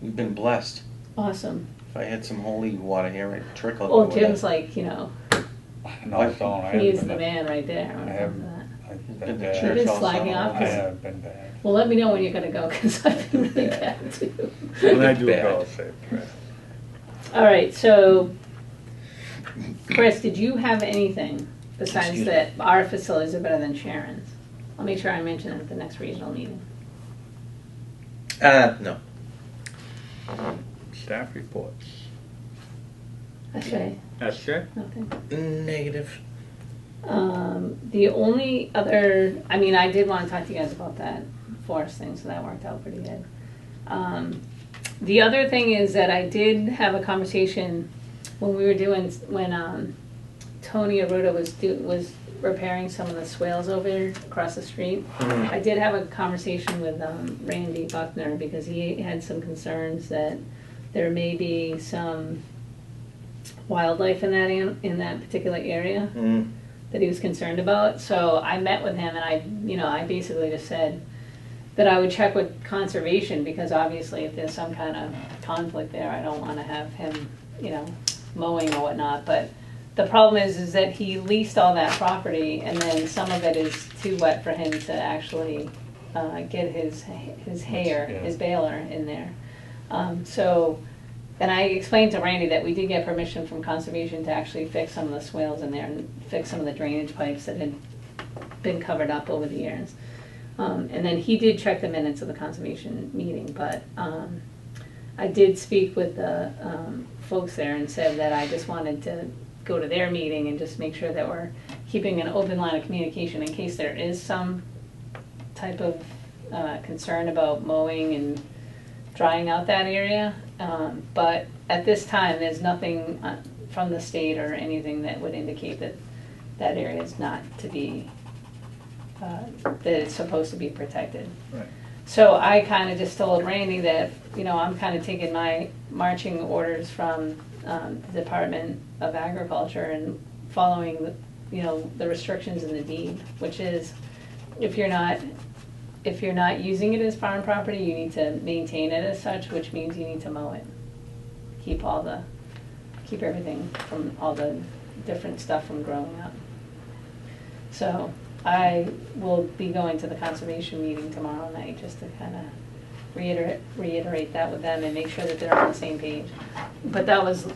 Speaker 1: We've been blessed.
Speaker 2: Awesome.
Speaker 1: If I had some holy water here, I'd trickle it.
Speaker 2: Well,
Speaker 1: over
Speaker 2: Jim's
Speaker 1: there.
Speaker 2: like, you know,
Speaker 3: No, I don't. I haven't
Speaker 2: he's
Speaker 3: been
Speaker 2: the
Speaker 3: there.
Speaker 2: man right there.
Speaker 3: I haven't. I've
Speaker 1: Been
Speaker 3: been
Speaker 1: to
Speaker 3: bad.
Speaker 1: church
Speaker 2: You've been
Speaker 1: also.
Speaker 2: slacking off?
Speaker 3: I have been bad.
Speaker 2: Well, let me know when you're gonna go, because I've been really bad too.
Speaker 3: When I do
Speaker 1: Bad.
Speaker 3: go, I'll say a prayer.
Speaker 2: All right, so, Chris, did you have anything besides
Speaker 1: Excuse me.
Speaker 2: that our facilities are better than Sharon's? I'll make sure I mention it at the next regional meeting.
Speaker 1: No.
Speaker 3: Staff reports.
Speaker 2: Okay,
Speaker 3: SJ?
Speaker 2: nothing.
Speaker 1: Negative.
Speaker 2: The only other, I mean, I did want to talk to you guys about that forest thing, so that worked out pretty good. The other thing is that I did have a conversation when we were doing, when Tony Arruda was repairing some of the swales over across the street. I did have a conversation with Randy Buckner because he had some concerns that there may be some wildlife in that particular area that he was concerned about. So I met with him and I basically just said that I would check with conservation, because obviously if there's some kind of conflict there, I don't wanna have him, you know, mowing or whatnot, but the problem is that he leased all that property, and then some of it is too wet for him to actually, get his hayer,
Speaker 3: Yeah.
Speaker 2: his baler in there. So, and I explained to Randy that we did get permission from conservation to actually fix some of the swales in there and fix some of the drainage pipes that had been covered up over the years. And then he did check the minutes of the conservation meeting, but I did speak with the folks there and said that I just wanted to go to their meeting and just make sure that we're keeping an open line of communication in case there is some type of concern about mowing and drying out that area. But at this time, there's nothing from the state or anything that would indicate that that area is not to be, that it's supposed to be protected.
Speaker 3: Right.
Speaker 2: So I kind of just told Randy that, you know, I'm kind of taking my marching orders from the Department of Agriculture and following the, you know, the restrictions in the deed, which is if you're not using it as farm property, you need to maintain it as such, which means you need to mow it. Keep everything from all the different stuff from growing up. So I will be going to the conservation meeting tomorrow night just to kind of reiterate that with them and make sure that they're on the same page. But that was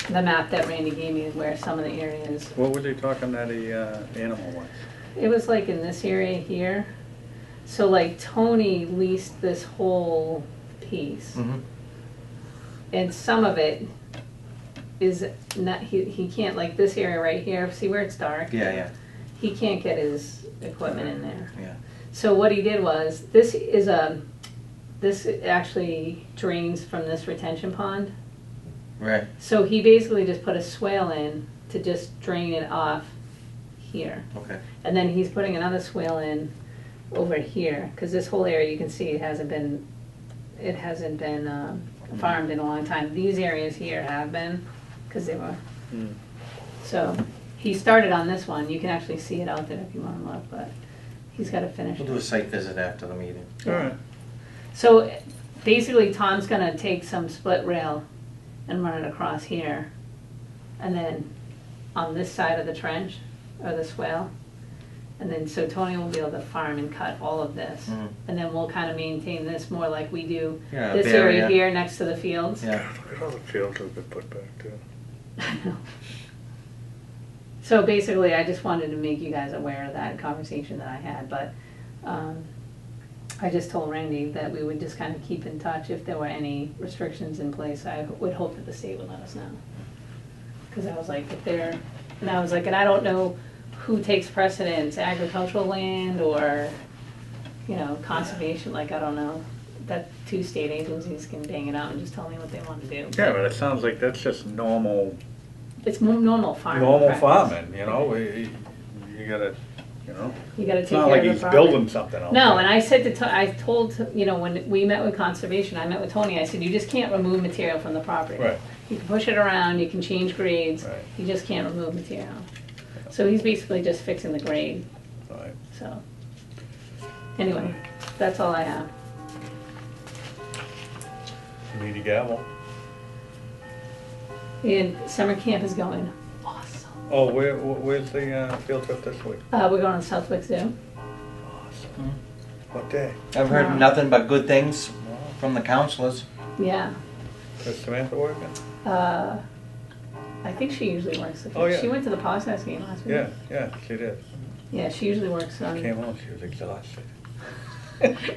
Speaker 2: the map that Randy gave me, where some of the areas.
Speaker 3: What was he talking that the animal was?
Speaker 2: It was like in this area here. So like Tony leased this whole piece.
Speaker 1: Mm-hmm.
Speaker 2: And some of it is not, he can't, like this area right here, see where it's dark?
Speaker 1: Yeah, yeah,
Speaker 2: He can't get his equipment in there.
Speaker 1: yeah.
Speaker 2: So what he did was, this actually drains from this retention pond.
Speaker 1: Right.
Speaker 2: So he basically just put a swale in to just drain it off here.
Speaker 1: Okay.
Speaker 2: And then he's putting another swale in over here, because this whole area, you can see it hasn't been farmed in a long time. These areas here have been, because they were.
Speaker 3: Mm.
Speaker 2: So he started on this one. You can actually see it out there if you want to look, but he's got to finish
Speaker 1: We'll
Speaker 2: it.
Speaker 1: do a site visit after the meeting.
Speaker 3: All right.
Speaker 2: So basically, Tom's gonna take some split rail and run it across here, and then on this side of the trench, or the swale, and then so Tony will be able to farm and cut all of this,
Speaker 1: Mhm.
Speaker 2: and then we'll kind of maintain this more like we do
Speaker 1: Yeah,
Speaker 2: this
Speaker 1: barrier.
Speaker 2: area here next to the fields.
Speaker 1: Yeah.
Speaker 3: Look at all the fields we could put back too.
Speaker 2: So basically, I just wanted to make you guys aware of that conversation that I had, but I just told Randy that we would just kind of keep in touch if there were any restrictions in place. I would hope that the state would let us know. Because I was like, and I don't know who takes precedence, agricultural land or, you know, conservation, like, I don't know. That two state agencies can bang it out and just tell me what they want to do.
Speaker 3: Yeah, but it sounds like that's just normal
Speaker 2: It's normal farming.
Speaker 3: normal
Speaker 2: practice.
Speaker 3: farming, you know, you gotta, you know.
Speaker 2: You gotta
Speaker 3: It's
Speaker 2: take
Speaker 3: not
Speaker 2: care
Speaker 3: like
Speaker 2: of the
Speaker 3: he's
Speaker 2: property.
Speaker 3: building something out
Speaker 2: No,
Speaker 3: there.
Speaker 2: and I said I told, you know, when we met with conservation, I met with Tony, I said, you just can't remove material from the property.
Speaker 3: Right.
Speaker 2: You can push it around, you can change grades,
Speaker 3: Right.
Speaker 2: you just can't remove material. So he's basically just fixing the grade,
Speaker 3: Right.
Speaker 2: so. Anyway, that's all I have.
Speaker 3: You need a gavel.
Speaker 2: And summer camp is going awesome.
Speaker 3: Oh, where's the field trip this week?
Speaker 2: We're going to Southwick Zoo.
Speaker 3: Awesome. What day?
Speaker 1: I've heard
Speaker 2: Wow.
Speaker 1: nothing but good things from the counselors.
Speaker 2: Yeah.
Speaker 3: Is Samantha working?
Speaker 2: I think she usually works.
Speaker 3: Oh, yeah.
Speaker 2: She went to the Possess game last week.
Speaker 3: Yeah, she did.
Speaker 2: Yeah, she usually works on.
Speaker 3: Came home, she was exhausted.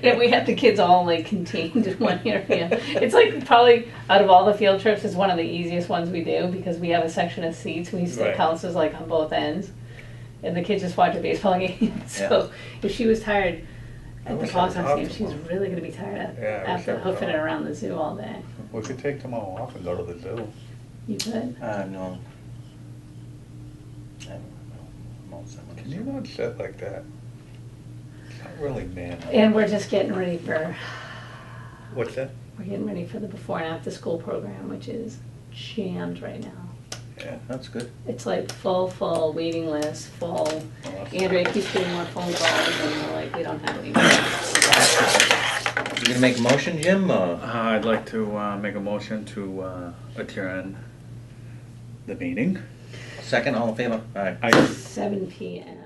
Speaker 2: Yeah, we had the kids all like contained in one area. It's like probably out of all the field trips, it's one of the easiest ones we do because we have a section of seats. We sit
Speaker 3: Right.
Speaker 2: counselors like on both ends, and the kids just watch a baseball game. So if she was tired
Speaker 3: I
Speaker 2: at the
Speaker 3: wish I was
Speaker 2: Possess game,
Speaker 3: off
Speaker 2: she's
Speaker 3: tomorrow.
Speaker 2: really gonna be tired
Speaker 3: Yeah, I wish
Speaker 2: after
Speaker 3: I was
Speaker 2: hoofing it
Speaker 3: off.
Speaker 2: around the zoo all day.
Speaker 3: We could take tomorrow off and go to the zoo.
Speaker 2: You could.
Speaker 1: No. I'm all set with
Speaker 3: Can
Speaker 1: this.
Speaker 3: you not sit like that? It's not really manly.
Speaker 2: And we're just getting ready for
Speaker 3: What's that?
Speaker 2: we're getting ready for the before and after school program, which is jammed right now.
Speaker 3: Yeah.
Speaker 1: That's good.
Speaker 2: It's like full, waiting list, full.
Speaker 3: Well, that's-
Speaker 2: Andrea keeps getting more phone calls and we're like, we don't have any more.
Speaker 1: You gonna make a motion, Jim, or?
Speaker 3: I'd like to make a motion to adjourn the meeting.
Speaker 1: Second, all in favor? Aye.
Speaker 2: 7 PM.